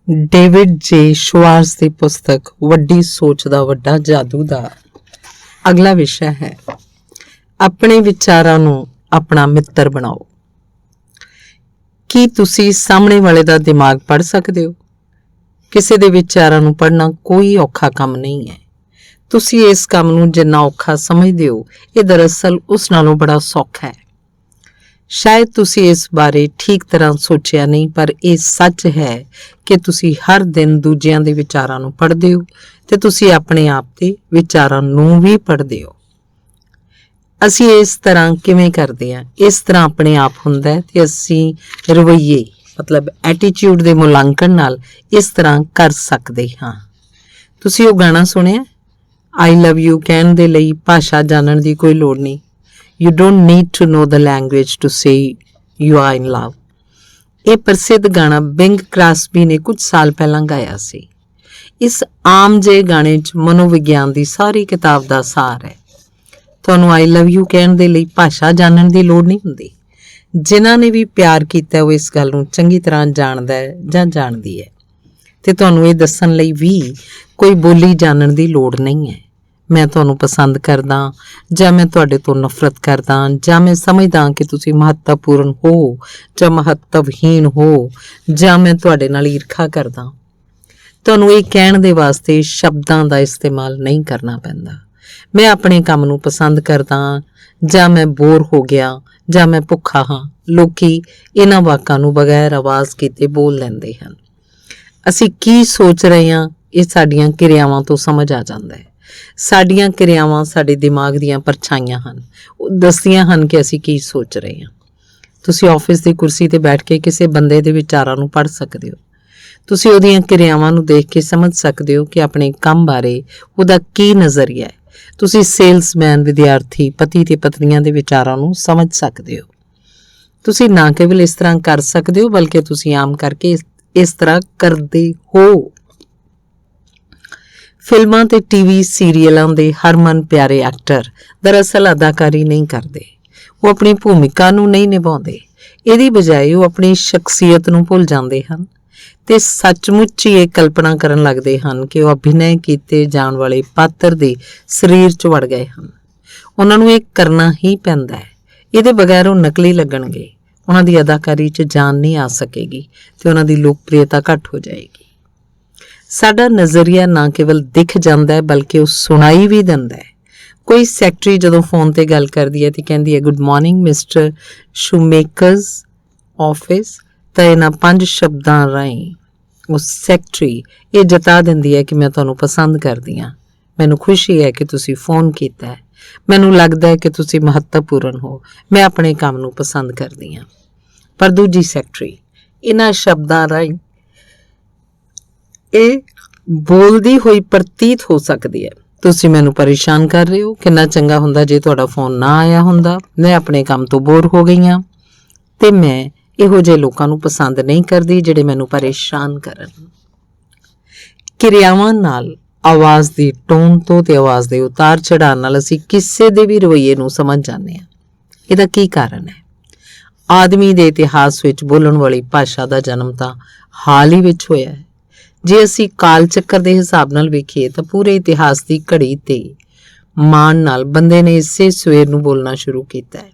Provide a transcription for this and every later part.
David ਜੇ ਸ਼ਵਾਰਜ਼ ਦੀ ਪੁਸਤਕ ਵੱਡੀ ਸੋਚ ਦਾ ਵੱਡਾ ਜਾਦੂ ਦਾ ਅਗਲਾ ਵਿਸ਼ਾ ਹੈ ਆਪਣੇ ਵਿਚਾਰਾਂ ਨੂੰ ਆਪਣਾ ਮਿੱਤਰ ਬਣਾਓ। ਕੀ ਤੁਸੀਂ ਸਾਹਮਣੇ ਵਾਲੇ ਦਾ ਦਿਮਾਗ ਪੜ੍ਹ ਸਕਦੇ ਹੋ? ਕਿਸੇ ਦੇ ਵਿਚਾਰਾਂ ਨੂੰ ਪੜ੍ਹਨਾ ਕੋਈ ਔਖਾ ਕੰਮ ਨਹੀਂ ਹੈ। ਤੁਸੀਂ ਇਸ ਕੰਮ ਨੂੰ ਜਿੰਨਾ ਔਖਾ ਸਮਝਦੇ ਹੋ, ਇਹ ਦਰਅਸਲ ਉਸ ਨਾਲੋਂ ਬੜਾ ਸੌਖਾ ਹੈ। ਸ਼ਾਇਦ ਤੁਸੀਂ ਇਸ ਬਾਰੇ ਠੀਕ ਤਰ੍ਹਾਂ ਸੋਚਿਆ ਨਹੀਂ, ਪਰ ਇਹ ਸੱਚ ਹੈ ਕਿ ਤੁਸੀਂ ਹਰ ਦਿਨ ਦੂਜਿਆਂ ਦੇ ਵਿਚਾਰਾਂ ਨੂੰ ਪੜ੍ਹਦੇ ਹੋ ਤੇ ਤੁਸੀਂ ਆਪਣੇ ਆਪ ਦੇ ਵਿਚਾਰਾਂ ਨੂੰ ਵੀ ਪੜ੍ਹਦੇ ਹੋ। ਅਸੀਂ ਇਸ ਤਰ੍ਹਾਂ ਕਿਵੇਂ ਕਰਦੇ ਹਾਂ? ਇਸ ਤਰ੍ਹਾਂ ਆਪਣੇ ਆਪ ਹੁੰਦਾ ਹੈ ਤੇ ਅਸੀਂ ਰਵੱਈਏ ਮਤਲਬ ਐਟੀਟਿਊਡ ਦੇ ਮੁਲਾਂਕਣ ਨਾਲ ਇਸ ਤਰ੍ਹਾਂ ਕਰ ਸਕਦੇ ਹਾਂ। ਤੁਸੀਂ ਉਹ ਗਾਣਾ ਸੁਣਿਆ, I love you ਕਹਿਣ ਦੇ ਲਈ ਭਾਸ਼ਾ ਜਾਣਨ ਦੀ ਕੋਈ ਲੋੜ ਨਹੀਂ। You don't need to know the language to say you are in love। ਇਹ ਪ੍ਰਸਿੱਧ ਗਾਣਾ ਬਿੰਗ ਕ੍ਰਾਸਬੀ ਨੇ ਕੁਝ ਸਾਲ ਪਹਿਲਾਂ ਗਾਇਆ ਸੀ। ਇਸ ਆਮ ਜਿਹੇ ਗਾਣੇ 'ਚ ਮਨੋਵਿਗਿਆਨ ਦੀ ਸਾਰੀ ਕਿਤਾਬ ਦਾ ਸਾਰ ਹੈ। ਤੁਹਾਨੂੰ I love you ਕਹਿਣ ਦੇ ਲਈ ਭਾਸ਼ਾ ਜਾਣਨ ਦੀ ਲੋੜ ਨਹੀਂ ਹੁੰਦੀ। ਜਿਨ੍ਹਾਂ ਨੇ ਵੀ ਪਿਆਰ ਕੀਤਾ ਉਹ ਇਸ ਗੱਲ ਨੂੰ ਚੰਗੀ ਤਰ੍ਹਾਂ ਜਾਣਦਾ ਹੈ ਜਾਂ ਜਾਣਦੀ ਹੈ ਤੇ ਤੁਹਾਨੂੰ ਇਹ ਦੱਸਣ ਲਈ ਵੀ ਕੋਈ ਬੋਲੀ ਜਾਣਨ ਦੀ ਲੋੜ ਨਹੀਂ ਹੈ। ਮੈਂ ਤੁਹਾਨੂੰ ਪਸੰਦ ਕਰਦਾ ਜਾਂ ਮੈਂ ਤੁਹਾਡੇ ਤੋਂ ਨਫ਼ਰਤ ਕਰਦਾ ਜਾਂ ਮੈਂ ਸਮਝਦਾ ਕਿ ਤੁਸੀਂ ਮਹੱਤਵਪੂਰਨ ਹੋ ਜਾਂ ਮਹੱਤਵਹੀਣ ਹੋ ਜਾਂ ਮੈਂ ਤੁਹਾਡੇ ਨਾਲ ਈਰਖਾ ਕਰਦਾ। ਤੁਹਾਨੂੰ ਇਹ ਕਹਿਣ ਦੇ ਵਾਸਤੇ ਸ਼ਬਦਾਂ ਦਾ ਇਸਤੇਮਾਲ ਨਹੀਂ ਕਰਨਾ ਪੈਂਦਾ। ਮੈਂ ਆਪਣੇ ਕੰਮ ਨੂੰ ਪਸੰਦ ਕਰਦਾ ਜਾਂ ਮੈਂ ਬੋਰ ਹੋ ਗਿਆ ਜਾਂ ਮੈਂ ਭੁੱਖਾ ਹਾਂ। ਲੋਕੀ ਇਹਨਾਂ ਵਾਕਾਂ ਨੂੰ ਬਗੈਰ ਆਵਾਜ਼ ਕੀਤੇ ਬੋਲ ਲੈਂਦੇ ਹਨ। ਅਸੀਂ ਕੀ ਸੋਚ ਰਹੇ ਹਾਂ ਇਹ ਸਾਡੀਆਂ ਕਿਰਿਆਵਾਂ ਤੋਂ ਸਮਝ ਆ ਜਾਂਦਾ ਹੈ। ਸਾਡੀਆਂ ਕਿਰਿਆਵਾਂ ਸਾਡੇ ਦਿਮਾਗ ਦੀਆਂ ਪਰਛਾਈਆਂ ਹਨ। ਉਹ ਦੱਸਦੀਆਂ ਹਨ ਕਿ ਅਸੀਂ ਕੀ ਸੋਚ ਰਹੇ ਹਾਂ। ਤੁਸੀਂ ਆਫਿਸ ਦੀ ਕੁਰਸੀ ਤੇ ਬੈਠ ਕੇ ਕਿਸੇ ਬੰਦੇ ਦੇ ਵਿਚਾਰਾਂ ਨੂੰ ਪੜ੍ਹ ਸਕਦੇ ਹੋ। ਤੁਸੀਂ ਉਹਦੀਆਂ ਕਿਰਿਆਵਾਂ ਨੂੰ ਦੇਖ ਕੇ ਸਮਝ ਸਕਦੇ ਹੋ ਕਿ ਆਪਣੇ ਕੰਮ ਬਾਰੇ ਉਹਦਾ ਕੀ ਨਜ਼ਰੀਆ ਹੈ। ਤੁਸੀਂ ਸੇਲਸਮੈਨ, ਵਿਦਿਆਰਥੀ, ਪਤੀ ਤੇ ਪਤਨੀਆਂ ਦੇ ਵਿਚਾਰਾਂ ਨੂੰ ਸਮਝ ਸਕਦੇ ਹੋ। ਤੁਸੀਂ ਨਾ ਕੇਵਲ ਇਸ ਤਰ੍ਹਾਂ ਕਰ ਸਕਦੇ ਹੋ ਬਲਕਿ ਤੁਸੀਂ ਆਮ ਕਰਕੇ ਇਸ ਤਰ੍ਹਾਂ ਕਰਦੇ ਹੋ। ਫਿਲਮਾਂ ਤੇ ਟੀਵੀ ਸੀਰੀਅਲਾਂ ਦੇ ਹਰਮਨ ਪਿਆਰੇ ਐਕਟਰ ਦਰਅਸਲ ਅਦਾਕਾਰੀ ਨਹੀਂ ਕਰਦੇ। ਉਹ ਆਪਣੀ ਭੂਮਿਕਾ ਨੂੰ ਨਹੀਂ ਨਿਭਾਉਂਦੇ। ਇਹਦੀ ਬਜਾਏ ਉਹ ਆਪਣੀ ਸ਼ਖਸੀਅਤ ਨੂੰ ਭੁੱਲ ਜਾਂਦੇ ਹਨ ਤੇ ਸੱਚਮੁੱਚ ਹੀ ਇਹ ਕਲਪਨਾ ਕਰਨ ਲੱਗਦੇ ਹਨ ਕਿ ਉਹ ਅਭਿਨੈ ਕੀਤੇ ਜਾਣ ਵਾਲੇ ਪਾਤਰ ਦੇ ਸਰੀਰ 'ਚ ਵੜ ਗਏ ਹਨ। ਉਹਨਾਂ ਨੂੰ ਇਹ ਕਰਨਾ ਹੀ ਪੈਂਦਾ ਹੈ। ਇਹਦੇ ਬਗੈਰ ਉਹ ਨਕਲੀ ਲੱਗਣਗੇ। ਉਹਨਾਂ ਦੀ ਅਦਾਕਾਰੀ 'ਚ ਜਾਨ ਨਹੀਂ ਆ ਸਕੇਗੀ ਤੇ ਉਹਨਾਂ ਦੀ ਲੋਕਪ੍ਰਿਯਤਾ ਘੱਟ ਹੋ ਜਾਏਗੀ। ਸਾਡਾ ਨਜ਼ਰੀਆ ਨਾ ਕੇਵਲ ਦਿਖ ਜਾਂਦਾ ਹੈ ਬਲਕਿ ਉਹ ਸੁਣਾਈ ਵੀ ਦਿੰਦਾ ਹੈ। ਕੋਈ ਸੈਕਟਰੀ ਜਦੋਂ ਫੋਨ ਤੇ ਗੱਲ ਕਰਦੀ ਹੈ ਤੇ ਕਹਿੰਦੀ ਹੈ ਗੁੱਡ ਮਾਰਨਿੰਗ ਮਿਸਟਰ ਸ਼ੂਮੇਕਰਜ਼ ਆਫਿਸ, ਤਾਂ ਇਹਨਾਂ 5 ਸ਼ਬਦਾਂ ਰਾਹੀਂ ਉਹ ਸੈਕਟਰੀ ਇਹ ਜਤਾ ਦਿੰਦੀ ਹੈ ਕਿ ਮੈਂ ਤੁਹਾਨੂੰ ਪਸੰਦ ਕਰਦੀ ਹਾਂ। ਮੈਨੂੰ ਖੁਸ਼ੀ ਹੈ ਕਿ ਤੁਸੀਂ ਫੋਨ ਕੀਤਾ ਹੈ। ਮੈਨੂੰ ਲੱਗਦਾ ਹੈ ਕਿ ਤੁਸੀਂ ਮਹੱਤਵਪੂਰਨ ਹੋ। ਮੈਂ ਆਪਣੇ ਕੰਮ ਨੂੰ ਪਸੰਦ ਕਰਦੀ ਹਾਂ। ਪਰ ਦੂਜੀ ਸੈਕਟਰੀ ਇਹਨਾਂ ਸ਼ਬਦਾਂ ਰਾਹੀਂ ਇਹ ਬੋਲਦੀ ਹੋਈ ਪ੍ਰਤੀਤ ਹੋ ਸਕਦੀ ਹੈ, ਤੁਸੀਂ ਮੈਨੂੰ ਪਰੇਸ਼ਾਨ ਕਰ ਰਹੇ ਹੋ। ਕਿੰਨਾ ਚੰਗਾ ਹੁੰਦਾ ਜੇ ਤੁਹਾਡਾ ਫੋਨ ਨਾ ਆਇਆ ਹੁੰਦਾ। ਮੈਂ ਆਪਣੇ ਕੰਮ ਤੋਂ ਬੋਰ ਹੋ ਗਈ ਹਾਂ ਤੇ ਮੈਂ ਇਹੋ ਜਿਹੇ ਲੋਕਾਂ ਨੂੰ ਪਸੰਦ ਨਹੀਂ ਕਰਦੀ ਜਿਹੜੇ ਮੈਨੂੰ ਪਰੇਸ਼ਾਨ ਕਰਨ। ਕਿਰਿਆਵਾਂ ਨਾਲ, ਆਵਾਜ਼ ਦੀ ਟੋਨ ਤੋਂ ਤੇ ਆਵਾਜ਼ ਦੇ ਉਤਾਰ ਚੜ੍ਹਾਅ ਨਾਲ ਅਸੀਂ ਕਿਸੇ ਦੇ ਵੀ ਰਵੱਈਏ ਨੂੰ ਸਮਝ ਜਾਂਦੇ ਹਾਂ। ਇਹਦਾ ਕੀ ਕਾਰਨ ਹੈ? ਆਦਮੀ ਦੇ ਇਤਿਹਾਸ ਵਿੱਚ ਬੋਲਣ ਵਾਲੀ ਭਾਸ਼ਾ ਦਾ ਜਨਮ ਤਾਂ ਹਾਲ ਹੀ ਵਿੱਚ ਹੋਇਆ ਹੈ। ਜੇ ਅਸੀਂ ਕਾਲ ਚੱਕਰ ਦੇ ਹਿਸਾਬ ਨਾਲ ਵੇਖੀਏ ਤਾਂ ਪੂਰੇ ਇਤਿਹਾਸ ਦੀ ਘੜੀ ਤੇ ਮਾਣ ਨਾਲ ਬੰਦੇ ਨੇ ਇਸੇ ਸਵੇਰ ਨੂੰ ਬੋਲਣਾ ਸ਼ੁਰੂ ਕੀਤਾ ਹੈ।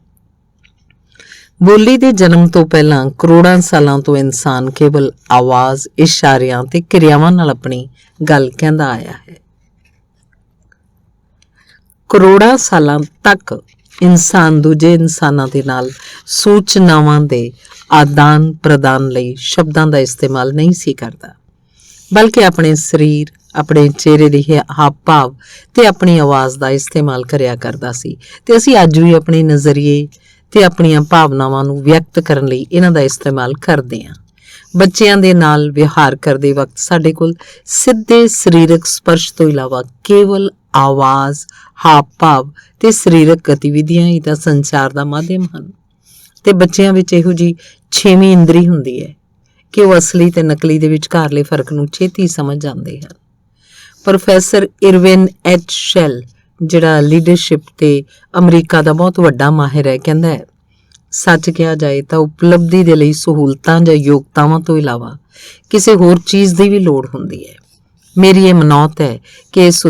ਬੋਲੀ ਦੇ ਜਨਮ ਤੋਂ ਪਹਿਲਾਂ ਕਰੋੜਾਂ ਸਾਲਾਂ ਤੋਂ ਇਨਸਾਨ ਕੇਵਲ ਆਵਾਜ਼, ਇਸ਼ਾਰਿਆਂ ਤੇ ਕਿਰਿਆਵਾਂ ਨਾਲ ਆਪਣੀ ਗੱਲ ਕਹਿੰਦਾ ਆਇਆ ਹੈ। ਕਰੋੜਾਂ ਸਾਲਾਂ ਤੱਕ ਇਨਸਾਨ ਦੂਜੇ ਇਨਸਾਨਾਂ ਦੇ ਨਾਲ ਸੂਚਨਾਵਾਂ ਦੇ ਆਦਾਨ ਪ੍ਰਦਾਨ ਲਈ ਸ਼ਬਦਾਂ ਦਾ ਇਸਤੇਮਾਲ ਨਹੀਂ ਸੀ ਕਰਦਾ, ਬਲਕਿ ਆਪਣੇ ਸਰੀਰ, ਆਪਣੇ ਚਿਹਰੇ ਦੇ ਹਾਵ ਭਾਵ ਤੇ ਆਪਣੀ ਆਵਾਜ਼ ਦਾ ਇਸਤੇਮਾਲ ਕਰਿਆ ਕਰਦਾ ਸੀ। ਤੇ ਅਸੀਂ ਅੱਜ ਵੀ ਆਪਣੇ ਨਜ਼ਰੀਏ ਤੇ ਆਪਣੀਆਂ ਭਾਵਨਾਵਾਂ ਨੂੰ ਵਿਅਕਤ ਕਰਨ ਲਈ ਇਹਨਾਂ ਦਾ ਇਸਤੇਮਾਲ ਕਰਦੇ ਹਾਂ। ਬੱਚਿਆਂ ਦੇ ਨਾਲ ਵਿਹਾਰ ਕਰਦੇ ਵਕਤ ਸਾਡੇ ਕੋਲ ਸਿੱਧੇ ਸਰੀਰਕ ਸਪਰਸ਼ ਤੋਂ ਇਲਾਵਾ ਕੇਵਲ ਆਵਾਜ਼, ਹਾਵ ਭਾਵ ਤੇ ਸਰੀਰਕ ਗਤੀਵਿਧੀਆਂ ਹੀ ਤਾਂ ਸੰਚਾਰ ਦਾ ਮਾਧਿਅਮ ਹਨ। ਤੇ ਬੱਚਿਆਂ ਵਿੱਚ ਇਹੋ ਜਿਹੀ 6ਵੀਂ ਇੰਦਰੀ ਹੁੰਦੀ ਹੈ ਕਿ ਉਹ ਅਸਲੀ ਤੇ ਨਕਲੀ ਦੇ ਵਿਚਕਾਰਲੇ ਫਰਕ ਨੂੰ ਛੇਤੀ ਸਮਝ ਜਾਂਦੇ ਹਨ। ਪ੍ਰੋਫੈਸਰ ਇਰਵਿਨ ਐਚ ਸ਼ੈਲ, ਜਿਹੜਾ ਲੀਡਰਸ਼ਿਪ ਤੇ ਅਮਰੀਕਾ ਦਾ ਬਹੁਤ ਵੱਡਾ ਮਾਹਿਰ ਹੈ, ਕਹਿੰਦਾ ਹੈ ਸੱਚ ਕਿਹਾ ਜਾਏ ਤਾਂ ਉਪਲਬਧੀ ਦੇ ਲਈ ਸਹੂਲਤਾਂ ਜਾਂ ਯੋਗਤਾਵਾਂ ਤੋਂ ਇਲਾਵਾ ਕਿਸੇ ਹੋਰ ਚੀਜ਼ ਦੀ ਵੀ ਲੋੜ ਹੁੰਦੀ ਹੈ। ਮੇਰੀ ਇਹ ਮਨੌਤ ਹੈ ਕਿ ਇਸ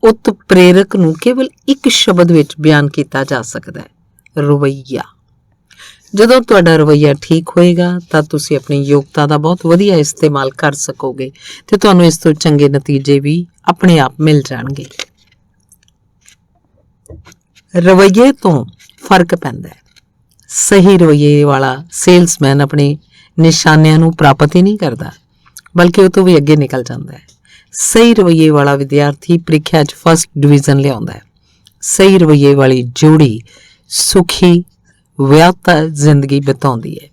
ਉਤਪ੍ਰੇਰਕ ਨੂੰ ਕੇਵਲ ਇੱਕ ਸ਼ਬਦ ਵਿੱਚ ਬਿਆਨ ਕੀਤਾ ਜਾ ਸਕਦਾ ਹੈ, ਰਵੱਈਆ। ਜਦੋਂ ਤੁਹਾਡਾ ਰਵੱਈਆ ਠੀਕ ਹੋਏਗਾ ਤਾਂ ਤੁਸੀਂ ਆਪਣੀ ਯੋਗਤਾ ਦਾ ਬਹੁਤ ਵਧੀਆ ਇਸਤੇਮਾਲ ਕਰ ਸਕੋਗੇ ਤੇ ਤੁਹਾਨੂੰ ਇਸ ਤੋਂ ਚੰਗੇ ਨਤੀਜੇ ਵੀ ਆਪਣੇ ਆਪ ਮਿਲ ਜਾਣਗੇ। ਰਵੱਈਏ ਤੋਂ ਫਰਕ ਪੈਂਦਾ ਹੈ। ਸਹੀ ਰਵੱਈਏ ਵਾਲਾ ਸੇਲਸਮੈਨ ਆਪਣੇ ਨਿਸ਼ਾਨਿਆਂ ਨੂੰ ਪ੍ਰਾਪਤ ਹੀ ਨਹੀਂ ਕਰਦਾ, ਬਲਕਿ ਉਹ ਤੋਂ ਵੀ ਅੱਗੇ ਨਿਕਲ ਜਾਂਦਾ ਹੈ। ਸਹੀ ਰਵੱਈਏ ਵਾਲਾ ਵਿਦਿਆਰਥੀ ਪ੍ਰੀਖਿਆ 'ਚ ਫਸਟ ਡਿਵੀਜ਼ਨ ਲਿਆਉਂਦਾ ਹੈ। ਸਹੀ ਰਵੱਈਏ ਵਾਲੀ ਜੋੜੀ ਸੁਖੀ ਵਿਆਹਤਾ ਜ਼ਿੰਦਗੀ ਬਿਤਾਉਂਦੀ ਹੈ।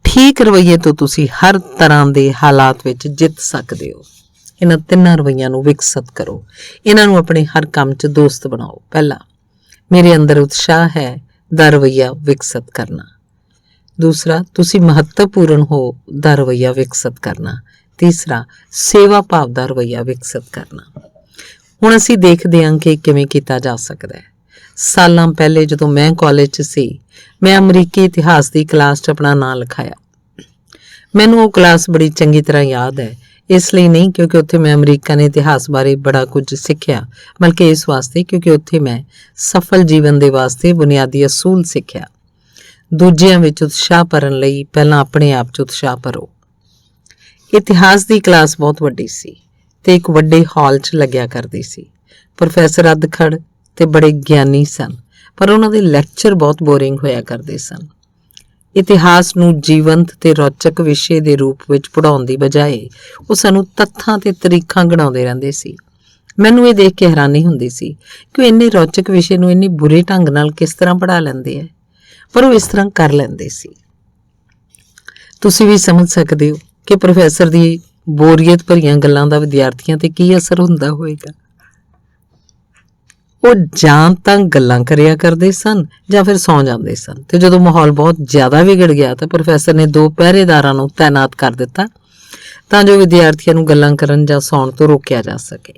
ਠੀਕ ਰਵੱਈਏ ਤੋਂ ਤੁਸੀਂ ਹਰ ਤਰ੍ਹਾਂ ਦੇ ਹਾਲਾਤ ਵਿੱਚ ਜਿੱਤ ਸਕਦੇ ਹੋ। ਇਹਨਾਂ ਤਿੰਨਾਂ ਰਵੱਈਆਂ ਨੂੰ ਵਿਕਸਿਤ ਕਰੋ। ਇਹਨਾਂ ਨੂੰ ਆਪਣੇ ਹਰ ਕੰਮ 'ਚ ਦੋਸਤ ਬਣਾਓ। ਪਹਿਲਾ, ਮੇਰੇ ਅੰਦਰ ਉਤਸ਼ਾਹ ਹੈ ਦਾ ਰਵੱਈਆ ਵਿਕਸਿਤ ਕਰਨਾ। ਦੂਸਰਾ, ਤੁਸੀਂ ਮਹੱਤਵਪੂਰਨ ਹੋ ਦਾ ਰਵੱਈਆ ਵਿਕਸਿਤ ਕਰਨਾ। ਤੀਸਰਾ, ਸੇਵਾ ਭਾਵ ਦਾ ਰਵੱਈਆ ਵਿਕਸਿਤ ਕਰਨਾ। ਹੁਣ ਅਸੀਂ ਦੇਖਦੇ ਹਾਂ ਕਿ ਕਿਵੇਂ ਕੀਤਾ ਜਾ ਸਕਦਾ ਹੈ। ਸਾਲਾਂ ਪਹਿਲੇ ਜਦੋਂ ਮੈਂ ਕਾਲਜ 'ਚ ਸੀ, ਮੈਂ ਅਮਰੀਕੀ ਇਤਿਹਾਸ ਦੀ ਕਲਾਸ 'ਚ ਆਪਣਾ ਨਾਂ ਲਿਖਾਇਆ। ਮੈਨੂੰ ਉਹ ਕਲਾਸ ਬੜੀ ਚੰਗੀ ਤਰ੍ਹਾਂ ਯਾਦ ਹੈ, ਇਸ ਲਈ ਨਹੀਂ ਕਿਉਂਕਿ ਉੱਥੇ ਮੈਂ ਅਮਰੀਕਨ ਇਤਿਹਾਸ ਬਾਰੇ ਬੜਾ ਕੁਝ ਸਿੱਖਿਆ, ਬਲਕਿ ਇਸ ਵਾਸਤੇ ਕਿਉਂਕਿ ਉੱਥੇ ਮੈਂ ਸਫਲ ਜੀਵਨ ਦੇ ਵਾਸਤੇ ਬੁਨਿਆਦੀ ਅਸੂਲ ਸਿੱਖਿਆ। ਦੂਜਿਆਂ ਵਿੱਚ ਉਤਸ਼ਾਹ ਭਰਨ ਲਈ ਪਹਿਲਾਂ ਆਪਣੇ ਆਪ 'ਚ ਉਤਸ਼ਾਹ ਭਰੋ। ਇਤਿਹਾਸ ਦੀ ਕਲਾਸ ਬਹੁਤ ਵੱਡੀ ਸੀ ਤੇ ਇੱਕ ਵੱਡੇ ਹਾਲ 'ਚ ਲੱਗਿਆ ਕਰਦੀ ਸੀ। ਪ੍ਰੋਫੈਸਰ ਅਧਖੜ ਤੇ ਬੜੇ ਗਿਆਨੀ ਸਨ, ਪਰ ਉਹਨਾਂ ਦੇ ਲੈਕਚਰ ਬਹੁਤ ਬੋਰਿੰਗ ਹੋਇਆ ਕਰਦੇ ਸਨ। ਇਤਿਹਾਸ ਨੂੰ ਜੀਵੰਤ ਤੇ ਰੌਚਕ ਵਿਸ਼ੇ ਦੇ ਰੂਪ ਵਿੱਚ ਪੜ੍ਹਾਉਣ ਦੀ ਬਜਾਏ ਉਹ ਸਾਨੂੰ ਤੱਥਾਂ ਤੇ ਤਰੀਕਾਂ ਗਣਾਉਂਦੇ ਰਹਿੰਦੇ ਸੀ। ਮੈਨੂੰ ਇਹ ਦੇਖ ਕੇ ਹੈਰਾਨੀ ਹੁੰਦੀ ਸੀ ਕਿ ਉਹ ਇੰਨੇ ਰੌਚਕ ਵਿਸ਼ੇ ਨੂੰ ਇੰਨੇ ਬੁਰੇ ਢੰਗ ਨਾਲ ਕਿਸ ਤਰ੍ਹਾਂ ਪੜ੍ਹਾ ਲੈਂਦੇ ਹੈ, ਪਰ ਉਹ ਇਸ ਤਰ੍ਹਾਂ ਕਰ ਲੈਂਦੇ ਸੀ। ਤੁਸੀਂ ਵੀ ਸਮਝ ਸਕਦੇ ਹੋ ਕਿ ਪ੍ਰੋਫੈਸਰ ਦੀ ਬੋਰੀਅਤ ਭਰੀਆਂ ਗੱਲਾਂ ਦਾ ਵਿਦਿਆਰਥੀਆਂ ਤੇ ਕੀ ਅਸਰ ਹੁੰਦਾ ਹੋਵੇਗਾ। ਉਹ ਜਾਂ ਤਾਂ ਗੱਲਾਂ ਕਰਿਆ ਕਰਦੇ ਸਨ ਜਾਂ ਫਿਰ ਸੌਂ ਜਾਂਦੇ ਸਨ, ਤੇ ਜਦੋਂ ਮਾਹੌਲ ਬਹੁਤ ਜ਼ਿਆਦਾ ਵਿਗੜ ਗਿਆ ਤਾਂ ਪ੍ਰੋਫੈਸਰ ਨੇ 2 ਪਹਿਰੇਦਾਰਾਂ ਨੂੰ ਤਾਇਨਾਤ ਕਰ ਦਿੱਤਾ ਤਾਂ ਜੋ ਵਿਦਿਆਰਥੀਆਂ ਨੂੰ ਗੱਲਾਂ ਕਰਨ ਜਾਂ ਸੌਣ ਤੋਂ ਰੋਕਿਆ ਜਾ ਸਕੇ।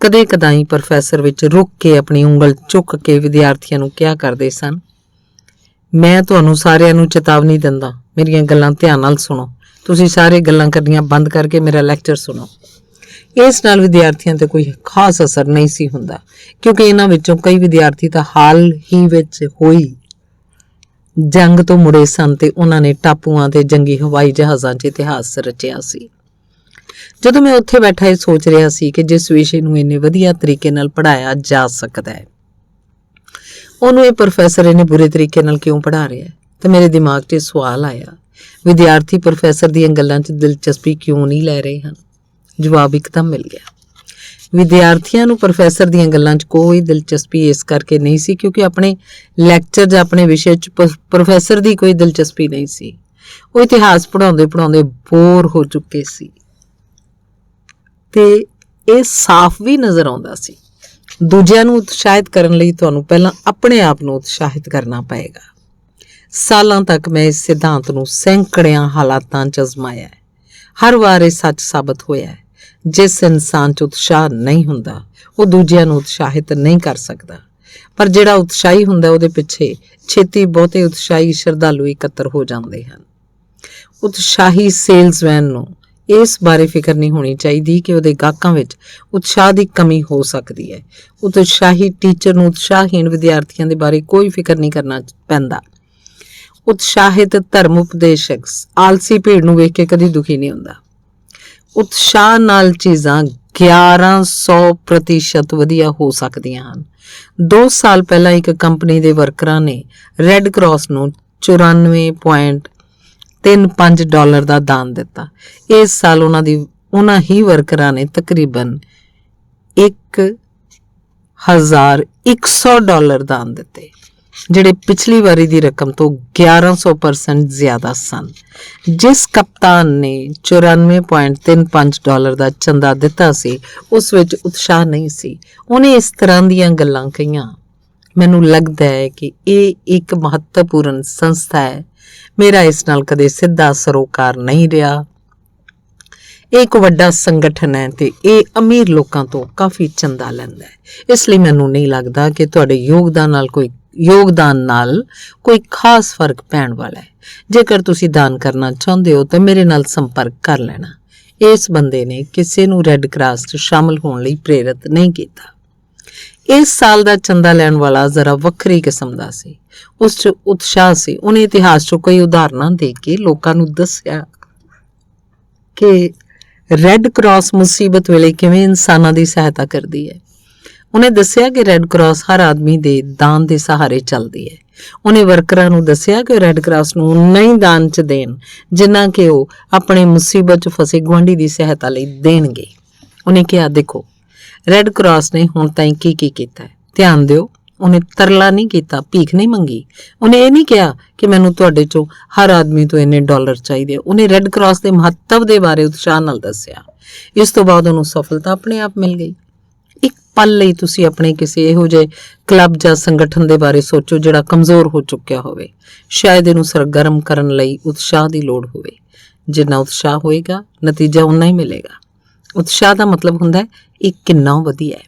ਕਦੇ ਕਦਾਈ ਪ੍ਰੋਫੈਸਰ ਵਿੱਚ ਰੁਕ ਕੇ ਆਪਣੀ ਉਂਗਲ ਚੁੱਕ ਕੇ ਵਿਦਿਆਰਥੀਆਂ ਨੂੰ ਕਿਹਾ ਕਰਦੇ ਸਨ, ਮੈਂ ਤੁਹਾਨੂੰ ਸਾਰਿਆਂ ਨੂੰ ਚੇਤਾਵਨੀ ਦਿੰਦਾ, ਮੇਰੀਆਂ ਗੱਲਾਂ ਧਿਆਨ ਨਾਲ ਸੁਣੋ। ਤੁਸੀਂ ਸਾਰੇ ਗੱਲਾਂ ਕਰਨੀਆਂ ਬੰਦ ਕਰਕੇ ਮੇਰਾ ਲੈਕਚਰ ਸੁਣੋ। ਇਸ ਨਾਲ ਵਿਦਿਆਰਥੀਆਂ ਤੇ ਕੋਈ ਖਾਸ ਅਸਰ ਨਹੀਂ ਸੀ ਹੁੰਦਾ, ਕਿਉਂਕਿ ਇਹਨਾਂ ਵਿੱਚੋਂ ਕਈ ਵਿਦਿਆਰਥੀ ਤਾਂ ਹਾਲ ਹੀ ਵਿੱਚ ਹੋਈ ਜੰਗ ਤੋਂ ਮੁੜੇ ਸਨ ਤੇ ਉਹਨਾਂ ਨੇ ਟਾਪੂਆਂ ਤੇ ਜੰਗੀ ਹਵਾਈ ਜਹਾਜ਼ਾਂ 'ਚ ਇਤਿਹਾਸ ਰਚਿਆ ਸੀ। ਜਦੋਂ ਮੈਂ ਉੱਥੇ ਬੈਠਾ ਇਹ ਸੋਚ ਰਿਹਾ ਸੀ ਕਿ ਜਿਸ ਵਿਸ਼ੇ ਨੂੰ ਇੰਨੇ ਵਧੀਆ ਤਰੀਕੇ ਨਾਲ ਪੜ੍ਹਾਇਆ ਜਾ ਸਕਦਾ ਹੈ, ਉਹਨੂੰ ਇਹ ਪ੍ਰੋਫੈਸਰ ਇੰਨੇ ਬੁਰੇ ਤਰੀਕੇ ਨਾਲ ਕਿਉਂ ਪੜ੍ਹਾ ਰਿਹਾ ਹੈ, ਤੇ ਮੇਰੇ ਦਿਮਾਗ 'ਚ ਸਵਾਲ ਆਇਆ, ਵਿਦਿਆਰਥੀ ਪ੍ਰੋਫੈਸਰ ਦੀਆਂ ਗੱਲਾਂ 'ਚ ਦਿਲਚਸਪੀ ਕਿਉਂ ਨਹੀਂ ਲੈ ਰਹੇ ਹਨ। ਜਵਾਬ ਇੱਕਦਮ ਮਿਲ ਗਿਆ। ਵਿਦਿਆਰਥੀਆਂ ਨੂੰ ਪ੍ਰੋਫੈਸਰ ਦੀਆਂ ਗੱਲਾਂ 'ਚ ਕੋਈ ਦਿਲਚਸਪੀ ਇਸ ਕਰਕੇ ਨਹੀਂ ਸੀ ਕਿਉਂਕਿ ਆਪਣੇ ਲੈਕਚਰ ਜਾਂ ਆਪਣੇ ਵਿਸ਼ੇ 'ਚ ਪ੍ਰੋਫੈਸਰ ਦੀ ਕੋਈ ਦਿਲਚਸਪੀ ਨਹੀਂ ਸੀ। ਉਹ ਇਤਿਹਾਸ ਪੜ੍ਹਾਉਂਦੇ ਪੜ੍ਹਾਉਂਦੇ ਬੋਰ ਹੋ ਚੁੱਕੇ ਸੀ ਤੇ ਇਹ ਸਾਫ਼ ਵੀ ਨਜ਼ਰ ਆਉਂਦਾ ਸੀ। ਦੂਜਿਆਂ ਨੂੰ ਉਤਸ਼ਾਹਿਤ ਕਰਨ ਲਈ ਤੁਹਾਨੂੰ ਪਹਿਲਾਂ ਆਪਣੇ ਆਪ ਨੂੰ ਉਤਸ਼ਾਹਿਤ ਕਰਨਾ ਪਏਗਾ। ਸਾਲਾਂ ਤੱਕ ਮੈਂ ਇਸ ਸਿਧਾਂਤ ਨੂੰ ਸੈਂਕੜਿਆਂ ਹਾਲਾਤਾਂ 'ਚ ਅਜ਼ਮਾਇਆ ਹੈ। ਹਰ ਵਾਰ ਇਹ ਸੱਚ ਸਾਬਤ ਹੋਇਆ ਹੈ, ਜਿਸ ਇਨਸਾਨ 'ਚ ਉਤਸ਼ਾਹ ਨਹੀਂ ਹੁੰਦਾ ਉਹ ਦੂਜਿਆਂ ਨੂੰ ਉਤਸ਼ਾਹਿਤ ਨਹੀਂ ਕਰ ਸਕਦਾ, ਪਰ ਜਿਹੜਾ ਉਤਸ਼ਾਹੀ ਹੁੰਦਾ ਉਹਦੇ ਪਿੱਛੇ ਛੇਤੀ ਬਹੁਤੇ ਉਤਸ਼ਾਹੀ ਸ਼ਰਧਾਲੂ ਇਕੱਤਰ ਹੋ ਜਾਂਦੇ ਹਨ। ਉਤਸ਼ਾਹੀ ਸੇਲਸਮੈਨ ਨੂੰ ਇਸ ਬਾਰੇ ਫਿਕਰ ਨਹੀਂ ਹੋਣੀ ਚਾਹੀਦੀ ਕਿ ਉਹਦੇ ਗਾਹਕਾਂ ਵਿੱਚ ਉਤਸ਼ਾਹ ਦੀ ਕਮੀ ਹੋ ਸਕਦੀ ਹੈ। ਉਤਸ਼ਾਹੀ ਟੀਚਰ ਨੂੰ ਉਤਸ਼ਾਹਹੀਣ ਵਿਦਿਆਰਥੀਆਂ ਦੇ ਬਾਰੇ ਕੋਈ ਫਿਕਰ ਨਹੀਂ ਕਰਨਾ ਪੈਂਦਾ। ਉਤਸ਼ਾਹਿਤ ਧਰਮ ਉਪਦੇਸ਼ਕ ਆਲਸੀ ਭੀੜ ਨੂੰ ਵੇਖ ਕੇ ਕਦੀ ਦੁਖੀ ਨਹੀਂ ਹੁੰਦਾ। ਉਤਸ਼ਾਹ ਨਾਲ ਚੀਜ਼ਾਂ 1100% ਵਧੀਆ ਹੋ ਸਕਦੀਆਂ ਹਨ। 2 ਸਾਲ ਪਹਿਲਾਂ ਇੱਕ ਕੰਪਨੀ ਦੇ ਵਰਕਰਾਂ ਨੇ ਰੈੱਡ ਕਰਾਸ ਨੂੰ $94.35 ਦਾ ਦਾਨ ਦਿੱਤਾ। ਇਸ ਸਾਲ ਉਹਨਾਂ ਹੀ ਵਰਕਰਾਂ ਨੇ ਤਕਰੀਬਨ $1,100 ਦਾਨ ਦਿੱਤੇ, ਜਿਹੜੇ ਪਿਛਲੀ ਵਾਰੀ ਦੀ ਰਕਮ ਤੋਂ 1100% ਜ਼ਿਆਦਾ ਸਨ। ਜਿਸ ਕਪਤਾਨ ਨੇ $94.35 ਦਾ ਚੰਦਾ ਦਿੱਤਾ ਸੀ ਉਸ ਵਿੱਚ ਉਤਸ਼ਾਹ ਨਹੀਂ ਸੀ। ਉਹਨੇ ਇਸ ਤਰ੍ਹਾਂ ਦੀਆਂ ਗੱਲਾਂ ਕਹੀਆਂ, ਮੈਨੂੰ ਲੱਗਦਾ ਹੈ ਕਿ ਇਹ ਇੱਕ ਮਹੱਤਵਪੂਰਨ ਸੰਸਥਾ ਹੈ, ਮੇਰਾ ਇਸ ਨਾਲ ਕਦੇ ਸਿੱਧਾ ਸਰੋਕਾਰ ਨਹੀਂ ਰਿਹਾ। ਇਹ ਇੱਕ ਵੱਡਾ ਸੰਗਠਨ ਹੈ ਤੇ ਇਹ ਅਮੀਰ ਲੋਕਾਂ ਤੋਂ ਕਾਫੀ ਚੰਦਾ ਲੈਂਦਾ ਹੈ, ਇਸ ਲਈ ਮੈਨੂੰ ਨਹੀਂ ਲੱਗਦਾ ਕਿ ਤੁਹਾਡੇ ਯੋਗਦਾਨ ਨਾਲ ਕੋਈ ਯੋਗਦਾਨ ਨਾਲ ਕੋਈ ਖਾਸ ਫਰਕ ਪੈਣ ਵਾਲਾ ਹੈ। ਜੇਕਰ ਤੁਸੀਂ ਦਾਨ ਕਰਨਾ ਚਾਹੁੰਦੇ ਹੋ ਤਾਂ ਮੇਰੇ ਨਾਲ ਸੰਪਰਕ ਕਰ ਲੈਣਾ। ਇਸ ਬੰਦੇ ਨੇ ਕਿਸੇ ਨੂੰ ਰੈੱਡ ਕਰਾਸ 'ਚ ਸ਼ਾਮਲ ਹੋਣ ਲਈ ਪ੍ਰੇਰਿਤ ਨਹੀਂ ਕੀਤਾ। ਇਸ ਸਾਲ ਦਾ ਚੰਦਾ ਲੈਣ ਵਾਲਾ ਜ਼ਰਾ ਵੱਖਰੀ ਕਿਸਮ ਦਾ ਸੀ। ਉਸ 'ਚ ਉਤਸ਼ਾਹ ਸੀ। ਉਹਨੇ ਇਤਿਹਾਸ 'ਚੋਂ ਕਈ ਉਦਾਹਰਨਾਂ ਦੇ ਕੇ ਲੋਕਾਂ ਨੂੰ ਦੱਸਿਆ ਕਿ ਰੈੱਡ ਕਰਾਸ ਮੁਸੀਬਤ ਵੇਲੇ ਕਿਵੇਂ ਇਨਸਾਨਾਂ ਦੀ ਸਹਾਇਤਾ ਕਰਦੀ ਹੈ। ਉਹਨੇ ਦੱਸਿਆ ਕਿ ਰੈੱਡ ਕਰਾਸ ਹਰ ਆਦਮੀ ਦੇ ਦਾਨ ਦੇ ਸਹਾਰੇ ਚੱਲਦੀ ਹੈ। ਉਹਨੇ ਵਰਕਰਾਂ ਨੂੰ ਦੱਸਿਆ ਕਿ ਰੈੱਡ ਕਰਾਸ ਨੂੰ ਉਨਾ ਹੀ ਦਾਨ 'ਚ ਦੇਣ ਜਿੰਨਾ ਕਿ ਉਹ ਆਪਣੇ ਮੁਸੀਬਤ 'ਚ ਫਸੇ ਗੁਆਂਢੀ ਦੀ ਸਹਾਇਤਾ ਲਈ ਦੇਣਗੇ। ਉਹਨੇ ਕਿਹਾ, ਦੇਖੋ ਰੈੱਡ ਕਰਾਸ ਨੇ ਹੁਣ ਤਾਈਂ ਕੀ ਕੀਤਾ ਹੈ। ਧਿਆਨ ਦਿਓ, ਉਹਨੇ ਤਰਲਾ ਨਹੀਂ ਕੀਤਾ, ਭੀਖ ਨਹੀਂ ਮੰਗੀ। ਉਹਨੇ ਇਹ ਨਹੀਂ ਕਿਹਾ ਕਿ ਮੈਨੂੰ ਤੁਹਾਡੇ 'ਚੋਂ ਹਰ ਆਦਮੀ ਤੋਂ ਇੰਨੇ ਡਾਲਰ ਚਾਹੀਦੇ। ਉਹਨੇ ਰੈੱਡ ਕਰਾਸ ਦੇ ਮਹੱਤਵ ਦੇ ਬਾਰੇ ਉਤਸ਼ਾਹ ਨਾਲ ਦੱਸਿਆ। ਇਸ ਤੋਂ ਬਾਅਦ ਉਹਨੂੰ ਸਫਲਤਾ ਆਪਣੇ ਆਪ ਮਿਲ ਗਈ। ਇੱਕ ਪਲ ਲਈ ਤੁਸੀਂ ਆਪਣੇ ਕਿਸੇ ਇਹੋ ਜਿਹੇ ਕਲੱਬ ਜਾਂ ਸੰਗਠਨ ਦੇ ਬਾਰੇ ਸੋਚੋ ਜਿਹੜਾ ਕਮਜ਼ੋਰ ਹੋ ਚੁੱਕਿਆ ਹੋਵੇ। ਸ਼ਾਇਦ ਇਹਨੂੰ ਸਰਗਰਮ ਕਰਨ ਲਈ ਉਤਸ਼ਾਹ ਦੀ ਲੋੜ ਹੋਵੇ। ਜਿੰਨਾ ਉਤਸ਼ਾਹ ਹੋਏਗਾ ਨਤੀਜਾ ਉਨਾ ਹੀ ਮਿਲੇਗਾ। ਉਤਸ਼ਾਹ ਦਾ ਮਤਲਬ ਹੁੰਦਾ ਹੈ ਇਹ ਕਿੰਨਾ ਵਧੀਆ ਹੈ।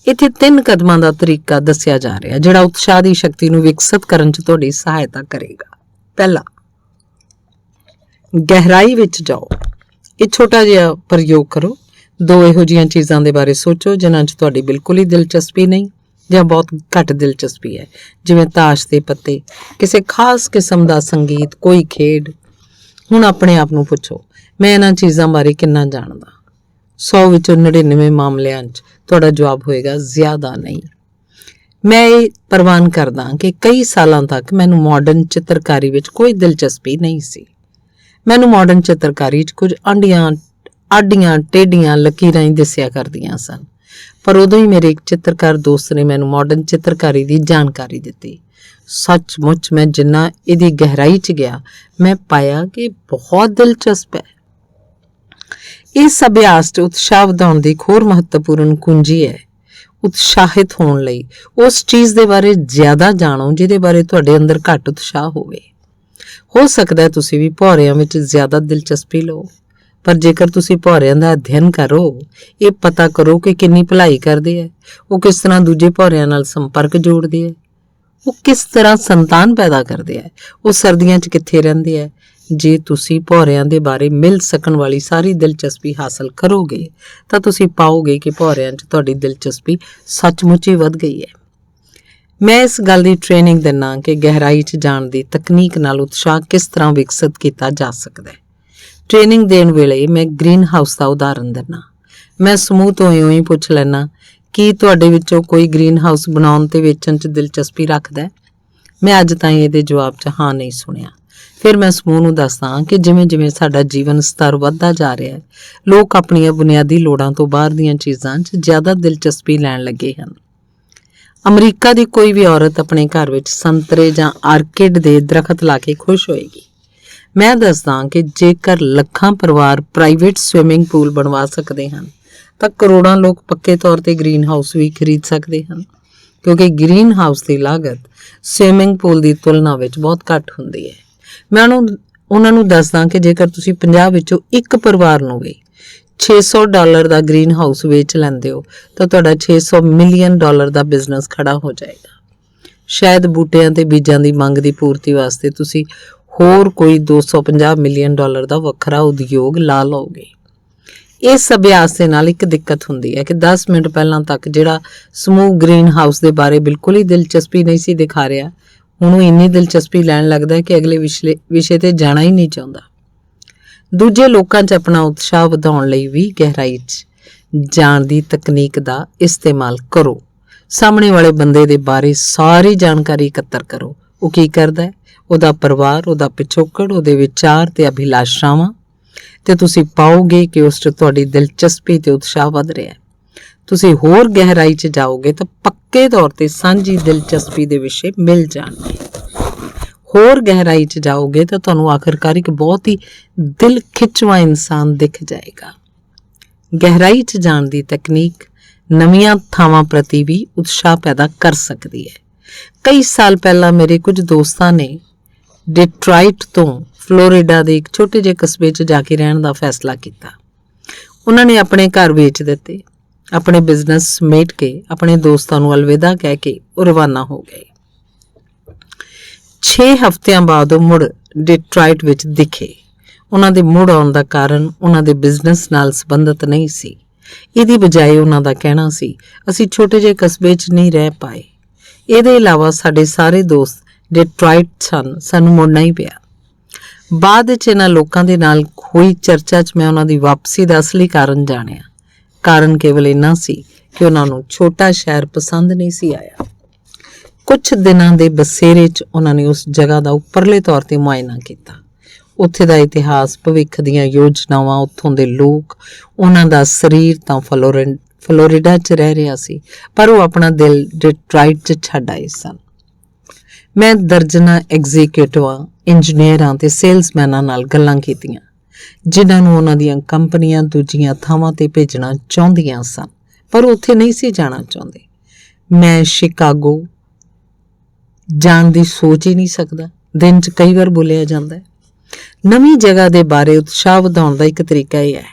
ਇੱਥੇ 3 ਕਦਮਾਂ ਦਾ ਤਰੀਕਾ ਦੱਸਿਆ ਜਾ ਰਿਹਾ ਜਿਹੜਾ ਉਤਸ਼ਾਹ ਦੀ ਸ਼ਕਤੀ ਨੂੰ ਵਿਕਸਿਤ ਕਰਨ 'ਚ ਤੁਹਾਡੀ ਸਹਾਇਤਾ ਕਰੇਗਾ। ਪਹਿਲਾ, ਗਹਿਰਾਈ ਵਿੱਚ ਜਾਓ। ਇਹ ਛੋਟਾ ਜਿਹਾ ਪ੍ਰਯੋਗ ਕਰੋ। 2 ਇਹੋ ਜਿਹੀਆਂ ਚੀਜ਼ਾਂ ਦੇ ਬਾਰੇ ਸੋਚੋ ਜਿਨ੍ਹਾਂ 'ਚ ਤੁਹਾਡੀ ਬਿਲਕੁਲ ਹੀ ਦਿਲਚਸਪੀ ਨਹੀਂ ਜਾਂ ਬਹੁਤ ਘੱਟ ਦਿਲਚਸਪੀ ਹੈ, ਜਿਵੇਂ ਤਾਸ਼ ਦੇ ਪੱਤੇ, ਕਿਸੇ ਖਾਸ ਕਿਸਮ ਦਾ ਸੰਗੀਤ, ਕੋਈ ਖੇਡ। ਹੁਣ ਆਪਣੇ ਆਪ ਨੂੰ ਪੁੱਛੋ, ਮੈਂ ਇਹਨਾਂ ਚੀਜ਼ਾਂ ਬਾਰੇ ਕਿੰਨਾ ਜਾਣਦਾ? 100 ਵਿੱਚੋਂ 99 ਮਾਮਲਿਆਂ 'ਚ ਤੁਹਾਡਾ ਜਵਾਬ ਹੋਏਗਾ ਜ਼ਿਆਦਾ ਨਹੀਂ। ਮੈਂ ਇਹ ਪ੍ਰਵਾਨ ਕਰਦਾ ਕਿ ਕਈ ਸਾਲਾਂ ਤੱਕ ਮੈਨੂੰ ਮਾਡਰਨ ਚਿੱਤਰਕਾਰੀ ਵਿੱਚ ਕੋਈ ਦਿਲਚਸਪੀ ਨਹੀਂ ਸੀ। ਮੈਨੂੰ ਮਾਡਰਨ ਚਿੱਤਰਕਾਰੀ 'ਚ ਕੁਝ ਆਡੀਆਂ ਟੇਢੀਆਂ ਲਕੀਰਾਂ ਹੀ ਦਿਸਿਆ ਕਰਦੀਆਂ ਸਨ। ਪਰ ਉਦੋਂ ਹੀ ਮੇਰੇ ਇੱਕ ਚਿੱਤਰਕਾਰ ਦੋਸਤ ਨੇ ਮੈਨੂੰ ਮਾਡਰਨ ਚਿੱਤਰਕਾਰੀ ਦੀ ਜਾਣਕਾਰੀ ਦਿੱਤੀ। ਸੱਚਮੁੱਚ ਮੈਂ ਜਿੰਨਾ ਇਹਦੀ ਗਹਿਰਾਈ 'ਚ ਗਿਆ, ਮੈਂ ਪਾਇਆ ਕਿ ਬਹੁਤ ਦਿਲਚਸਪ ਹੈ। ਇਸ ਅਭਿਆਸ 'ਚ ਉਤਸ਼ਾਹ ਵਧਾਉਣ ਦੀ ਇੱਕ ਹੋਰ ਮਹੱਤਵਪੂਰਨ ਕੁੰਜੀ ਹੈ। ਉਤਸ਼ਾਹਿਤ ਹੋਣ ਲਈ ਉਸ ਚੀਜ਼ ਦੇ ਬਾਰੇ ਜ਼ਿਆਦਾ ਜਾਣੋ ਜਿਹਦੇ ਬਾਰੇ ਤੁਹਾਡੇ ਅੰਦਰ ਘੱਟ ਉਤਸ਼ਾਹ ਹੋਵੇ। ਹੋ ਸਕਦਾ ਹੈ ਤੁਸੀਂ ਵੀ ਭੌਰਿਆਂ ਵਿੱਚ ਜ਼ਿਆਦਾ ਦਿਲਚਸਪੀ ਲਓ, ਪਰ ਜੇਕਰ ਤੁਸੀਂ ਭੌਰਿਆਂ ਦਾ ਅਧਿਐਨ ਕਰੋ, ਇਹ ਪਤਾ ਕਰੋ ਕਿ ਕਿੰਨੀ ਭਲਾਈ ਕਰਦੇ ਹੈ, ਉਹ ਕਿਸ ਤਰ੍ਹਾਂ ਦੂਜੇ ਭੌਰਿਆਂ ਨਾਲ ਸੰਪਰਕ ਜੋੜਦੇ ਹੈ, ਉਹ ਕਿਸ ਤਰ੍ਹਾਂ ਸੰਤਾਨ ਪੈਦਾ ਕਰਦੇ ਹੈ, ਉਹ ਸਰਦੀਆਂ 'ਚ ਕਿੱਥੇ ਰਹਿੰਦੇ ਹੈ। ਜੇ ਤੁਸੀਂ ਭੌਰਿਆਂ ਦੇ ਬਾਰੇ ਮਿਲ ਸਕਣ ਵਾਲੀ ਸਾਰੀ ਦਿਲਚਸਪੀ ਹਾਸਲ ਕਰੋਗੇ ਤਾਂ ਤੁਸੀਂ ਪਾਓਗੇ ਕਿ ਭੌਰਿਆਂ 'ਚ ਤੁਹਾਡੀ ਦਿਲਚਸਪੀ ਸੱਚਮੁੱਚ ਹੀ ਵੱਧ ਗਈ ਹੈ। ਮੈਂ ਇਸ ਗੱਲ ਦੀ ਟ੍ਰੇਨਿੰਗ ਦਿੰਦਾ ਕਿ ਗਹਿਰਾਈ 'ਚ ਜਾਣ ਦੀ ਤਕਨੀਕ ਨਾਲ ਉਤਸ਼ਾਹ ਕਿਸ ਤਰ੍ਹਾਂ ਵਿਕਸਿਤ ਕੀਤਾ ਜਾ ਸਕਦਾ ਹੈ। ਟ੍ਰੇਨਿੰਗ ਦੇਣ ਵੇਲੇ ਮੈਂ ਗ੍ਰੀਨ ਹਾਊਸ ਦਾ ਉਦਾਹਰਨ ਦਿੰਦਾ। ਮੈਂ ਸਮੂਹ ਤੋਂ ਇਉਂ ਹੀ ਪੁੱਛ ਲੈਣਾ, ਕੀ ਤੁਹਾਡੇ ਵਿੱਚੋਂ ਕੋਈ ਗ੍ਰੀਨ ਹਾਊਸ ਬਣਾਉਣ ਤੇ ਵੇਚਣ 'ਚ ਦਿਲਚਸਪੀ ਰੱਖਦਾ ਹੈ? ਮੈਂ ਅੱਜ ਤਾਈਂ ਇਹਦੇ ਜਵਾਬ 'ਚ ਹਾਂ ਨਹੀਂ ਸੁਣਿਆ। ਫਿਰ ਮੈਂ ਸਮੂਹ ਨੂੰ ਦੱਸਦਾ ਕਿ ਜਿਵੇਂ ਜਿਵੇਂ ਸਾਡਾ ਜੀਵਨ ਸਤਰ ਵੱਧਦਾ ਜਾ ਰਿਹਾ ਹੈ, ਲੋਕ ਆਪਣੀਆਂ ਬੁਨਿਆਦੀ ਲੋੜਾਂ ਤੋਂ ਬਾਹਰ ਦੀਆਂ ਚੀਜ਼ਾਂ 'ਚ ਜ਼ਿਆਦਾ ਦਿਲਚਸਪੀ ਲੈਣ ਲੱਗੇ ਹਨ। ਅਮਰੀਕਾ ਦੀ ਕੋਈ ਵੀ ਔਰਤ ਆਪਣੇ ਘਰ ਵਿੱਚ ਸੰਤਰੇ ਜਾਂ ਆਰਕਿਡ ਦੇ ਦਰਖਤ ਲਾ ਕੇ ਖੁਸ਼ ਹੋਏਗੀ। ਮੈਂ ਦੱਸਦਾ ਕਿ ਜੇਕਰ ਲੱਖਾਂ ਪਰਿਵਾਰ ਪ੍ਰਾਈਵੇਟ ਸਵਿਮਿੰਗ ਪੂਲ ਬਣਵਾ ਸਕਦੇ ਹਨ ਤਾਂ ਕਰੋੜਾਂ ਲੋਕ ਪੱਕੇ ਤੌਰ ਤੇ ਗ੍ਰੀਨ ਹਾਊਸ ਵੀ ਖਰੀਦ ਸਕਦੇ ਹਨ, ਕਿਉਂਕਿ ਗ੍ਰੀਨ ਹਾਊਸ ਦੀ ਲਾਗਤ ਸਵਿਮਿੰਗ ਪੂਲ ਦੀ ਤੁਲਨਾ ਵਿੱਚ ਬਹੁਤ ਘੱਟ ਹੁੰਦੀ ਹੈ। ਮੈਂ ਉਹਨਾਂ ਨੂੰ ਦੱਸਦਾ ਕਿ ਜੇਕਰ ਤੁਸੀਂ 50 ਵਿੱਚੋਂ ਇੱਕ ਪਰਿਵਾਰ ਨੂੰ ਵੀ $600 ਦਾ ਗ੍ਰੀਨ ਹਾਊਸ ਵੇਚ ਲੈਂਦੇ ਹੋ ਤਾਂ ਤੁਹਾਡਾ $600 ਮਿਲੀਅਨ ਦਾ ਬਿਜ਼ਨਸ ਖੜਾ ਹੋ ਜਾਏਗਾ। ਸ਼ਾਇਦ ਬੂਟਿਆਂ ਤੇ ਬੀਜਾਂ ਦੀ ਮੰਗ ਦੀ ਪੂਰਤੀ ਵਾਸਤੇ ਤੁਸੀਂ ਹੋਰ ਕੋਈ $250 ਮਿਲੀਅਨ ਦਾ ਵੱਖਰਾ ਉਦਯੋਗ ਲਾ ਲਓਗੇ। ਇਸ ਅਭਿਆਸ ਦੇ ਨਾਲ ਇੱਕ ਦਿੱਕਤ ਹੁੰਦੀ ਹੈ ਕਿ 10 ਮਿੰਟ ਪਹਿਲਾਂ ਤੱਕ ਜਿਹੜਾ ਸਮੂਹ ਗ੍ਰੀਨ ਹਾਊਸ ਦੇ ਬਾਰੇ ਬਿਲਕੁਲ ਹੀ ਦਿਲਚਸਪੀ ਨਹੀਂ ਸੀ ਦਿਖਾ ਰਿਹਾ, ਹੁਣ ਉਹ ਇੰਨੀ ਦਿਲਚਸਪੀ ਲੈਣ ਲੱਗਦਾ ਹੈ ਕਿ ਅਗਲੇ ਵਿਸ਼ੇ ਤੇ ਜਾਣਾ ਹੀ ਨਹੀਂ ਚਾਹੁੰਦਾ। ਦੂਜੇ ਲੋਕਾਂ 'ਚ ਆਪਣਾ ਉਤਸ਼ਾਹ ਵਧਾਉਣ ਲਈ ਵੀ ਗਹਿਰਾਈ 'ਚ ਜਾਣ ਦੀ ਤਕਨੀਕ ਦਾ ਇਸਤੇਮਾਲ ਕਰੋ। ਸਾਹਮਣੇ ਵਾਲੇ ਬੰਦੇ ਦੇ ਬਾਰੇ ਸਾਰੀ ਜਾਣਕਾਰੀ ਇਕੱਤਰ ਕਰੋ। ਉਹ ਕੀ ਕਰਦਾ ਹੈ, ਉਹਦਾ ਪਰਿਵਾਰ, ਉਹਦਾ ਪਿਛੋਕੜ, ਉਹਦੇ ਵਿਚਾਰ ਤੇ ਅਭਿਲਾਸ਼ਾਵਾਂ, ਤੇ ਤੁਸੀਂ ਪਾਓਗੇ ਕਿ ਉਸ 'ਚ ਤੁਹਾਡੀ ਦਿਲਚਸਪੀ ਤੇ ਉਤਸ਼ਾਹ ਵੱਧ ਰਿਹਾ ਹੈ। ਤੁਸੀਂ ਹੋਰ ਗਹਿਰਾਈ 'ਚ ਜਾਓਗੇ ਤਾਂ ਪੱਕੇ ਤੌਰ ਤੇ ਸਾਂਝੀ ਦਿਲਚਸਪੀ ਦੇ ਵਿਸ਼ੇ ਮਿਲ ਜਾਣਗੇ। ਹੋਰ ਗਹਿਰਾਈ 'ਚ ਜਾਓਗੇ ਤਾਂ ਤੁਹਾਨੂੰ ਆਖਰਕਾਰ ਇੱਕ ਬਹੁਤ ਹੀ ਦਿਲ ਖਿੱਚਵਾਂ ਇਨਸਾਨ ਦਿਖ ਜਾਏਗਾ। ਗਹਿਰਾਈ 'ਚ ਜਾਣ ਦੀ ਤਕਨੀਕ ਨਵੀਆਂ ਥਾਵਾਂ ਪ੍ਰਤੀ ਵੀ ਉਤਸ਼ਾਹ ਪੈਦਾ ਕਰ ਸਕਦੀ ਹੈ। ਕਈ ਸਾਲ ਪਹਿਲਾਂ ਮੇਰੇ ਕੁਝ ਦੋਸਤਾਂ ਨੇ ਡਿਟਰਾਇਟ ਤੋਂ ਫਲੋਰੀਡਾ ਦੇ ਇੱਕ ਛੋਟੇ ਜਿਹੇ ਕਸਬੇ 'ਚ ਜਾ ਕੇ ਰਹਿਣ ਦਾ ਫੈਸਲਾ ਕੀਤਾ। ਉਹਨਾਂ ਨੇ ਆਪਣੇ ਘਰ ਵੇਚ ਦਿੱਤੇ, ਆਪਣੇ ਬਿਜ਼ਨਸ ਸਮੇਟ ਕੇ ਆਪਣੇ ਦੋਸਤਾਂ ਨੂੰ ਅਲਵਿਦਾ ਕਹਿ ਕੇ ਉਹ ਰਵਾਨਾ ਹੋ ਗਏ। 6 ਹਫ਼ਤਿਆਂ ਬਾਅਦ ਉਹ ਮੁੜ ਡਿਟਰਾਇਟ ਵਿੱਚ ਦਿਖੇ। ਉਹਨਾਂ ਦੇ ਮੁੜ ਆਉਣ ਦਾ ਕਾਰਨ ਉਹਨਾਂ ਦੇ ਬਿਜ਼ਨਸ ਨਾਲ ਸੰਬੰਧਿਤ ਨਹੀਂ ਸੀ। ਇਹਦੀ ਬਜਾਏ ਉਹਨਾਂ ਦਾ ਕਹਿਣਾ ਸੀ, ਅਸੀਂ ਛੋਟੇ ਜਿਹੇ ਕਸਬੇ 'ਚ ਨਹੀਂ ਰਹਿ ਪਾਏ। ਇਹਦੇ ਇਲਾਵਾ ਸਾਡੇ ਸਾਰੇ ਦੋਸਤ ਡਿਟਰਾਇਟ ਸਨ, ਸਾਨੂੰ ਮੁੜਨਾ ਹੀ ਪਿਆ। ਬਾਅਦ ਵਿੱਚ ਇਹਨਾਂ ਲੋਕਾਂ ਦੇ ਨਾਲ ਹੋਈ ਚਰਚਾ 'ਚ ਮੈਂ ਉਹਨਾਂ ਦੀ ਵਾਪਸੀ ਦਾ ਅਸਲੀ ਕਾਰਨ ਜਾਣਿਆ। ਕਾਰਨ ਕੇਵਲ ਇੰਨਾ ਸੀ ਕਿ ਉਹਨਾਂ ਨੂੰ ਛੋਟਾ ਸ਼ਹਿਰ ਪਸੰਦ ਨਹੀਂ ਸੀ ਆਇਆ। ਕੁਝ ਦਿਨਾਂ ਦੇ ਬਸੇਰੇ 'ਚ ਉਹਨਾਂ ਨੇ ਉਸ ਜਗ੍ਹਾ ਦਾ ਉੱਪਰਲੇ ਤੌਰ 'ਤੇ ਮੁਆਇਨਾ ਕੀਤਾ। ਉੱਥੇ ਦਾ ਇਤਿਹਾਸ, ਭਵਿੱਖ ਦੀਆਂ ਯੋਜਨਾਵਾਂ, ਉੱਥੋਂ ਦੇ ਲੋਕ, ਉਹਨਾਂ ਦਾ ਸਰੀਰ ਤਾਂ ਫਲੋਰੀਡਾ 'ਚ ਰਹਿ ਰਿਹਾ ਸੀ, ਪਰ ਉਹ ਆਪਣਾ ਦਿਲ ਡਿਟਰਾਇਟ 'ਚ ਛੱਡ ਆਏ ਸਨ। ਮੈਂ ਦਰਜਨਾਂ ਐਗਜ਼ੀਕਿਊਟਿਵਾਂ, ਇੰਜੀਨੀਅਰਾਂ ਤੇ ਸੇਲਸਮੈਨਾਂ ਨਾਲ ਗੱਲਾਂ ਕੀਤੀਆਂ, ਜਿਨ੍ਹਾਂ ਨੂੰ ਉਹਨਾਂ ਦੀਆਂ ਕੰਪਨੀਆਂ ਦੂਜੀਆਂ ਥਾਵਾਂ 'ਤੇ ਭੇਜਣਾ ਚਾਹੁੰਦੀਆਂ ਸਨ, ਪਰ ਉੱਥੇ ਨਹੀਂ ਸੀ ਜਾਣਾ ਚਾਹੁੰਦੇ। ਮੈਂ ਸ਼ਿਕਾਗੋ ਜਾਣ ਦੀ ਸੋਚ ਹੀ ਨਹੀਂ ਸਕਦਾ। ਦਿਨ 'ਚ ਕਈ ਵਾਰ ਬੋਲਿਆ ਜਾਂਦਾ ਹੈ। ਨਵੀਂ ਜਗ੍ਹਾ ਦੇ ਬਾਰੇ ਉਤਸ਼ਾਹ ਵਧਾਉਣ ਦਾ ਇੱਕ ਤਰੀਕਾ ਇਹ ਹੈ,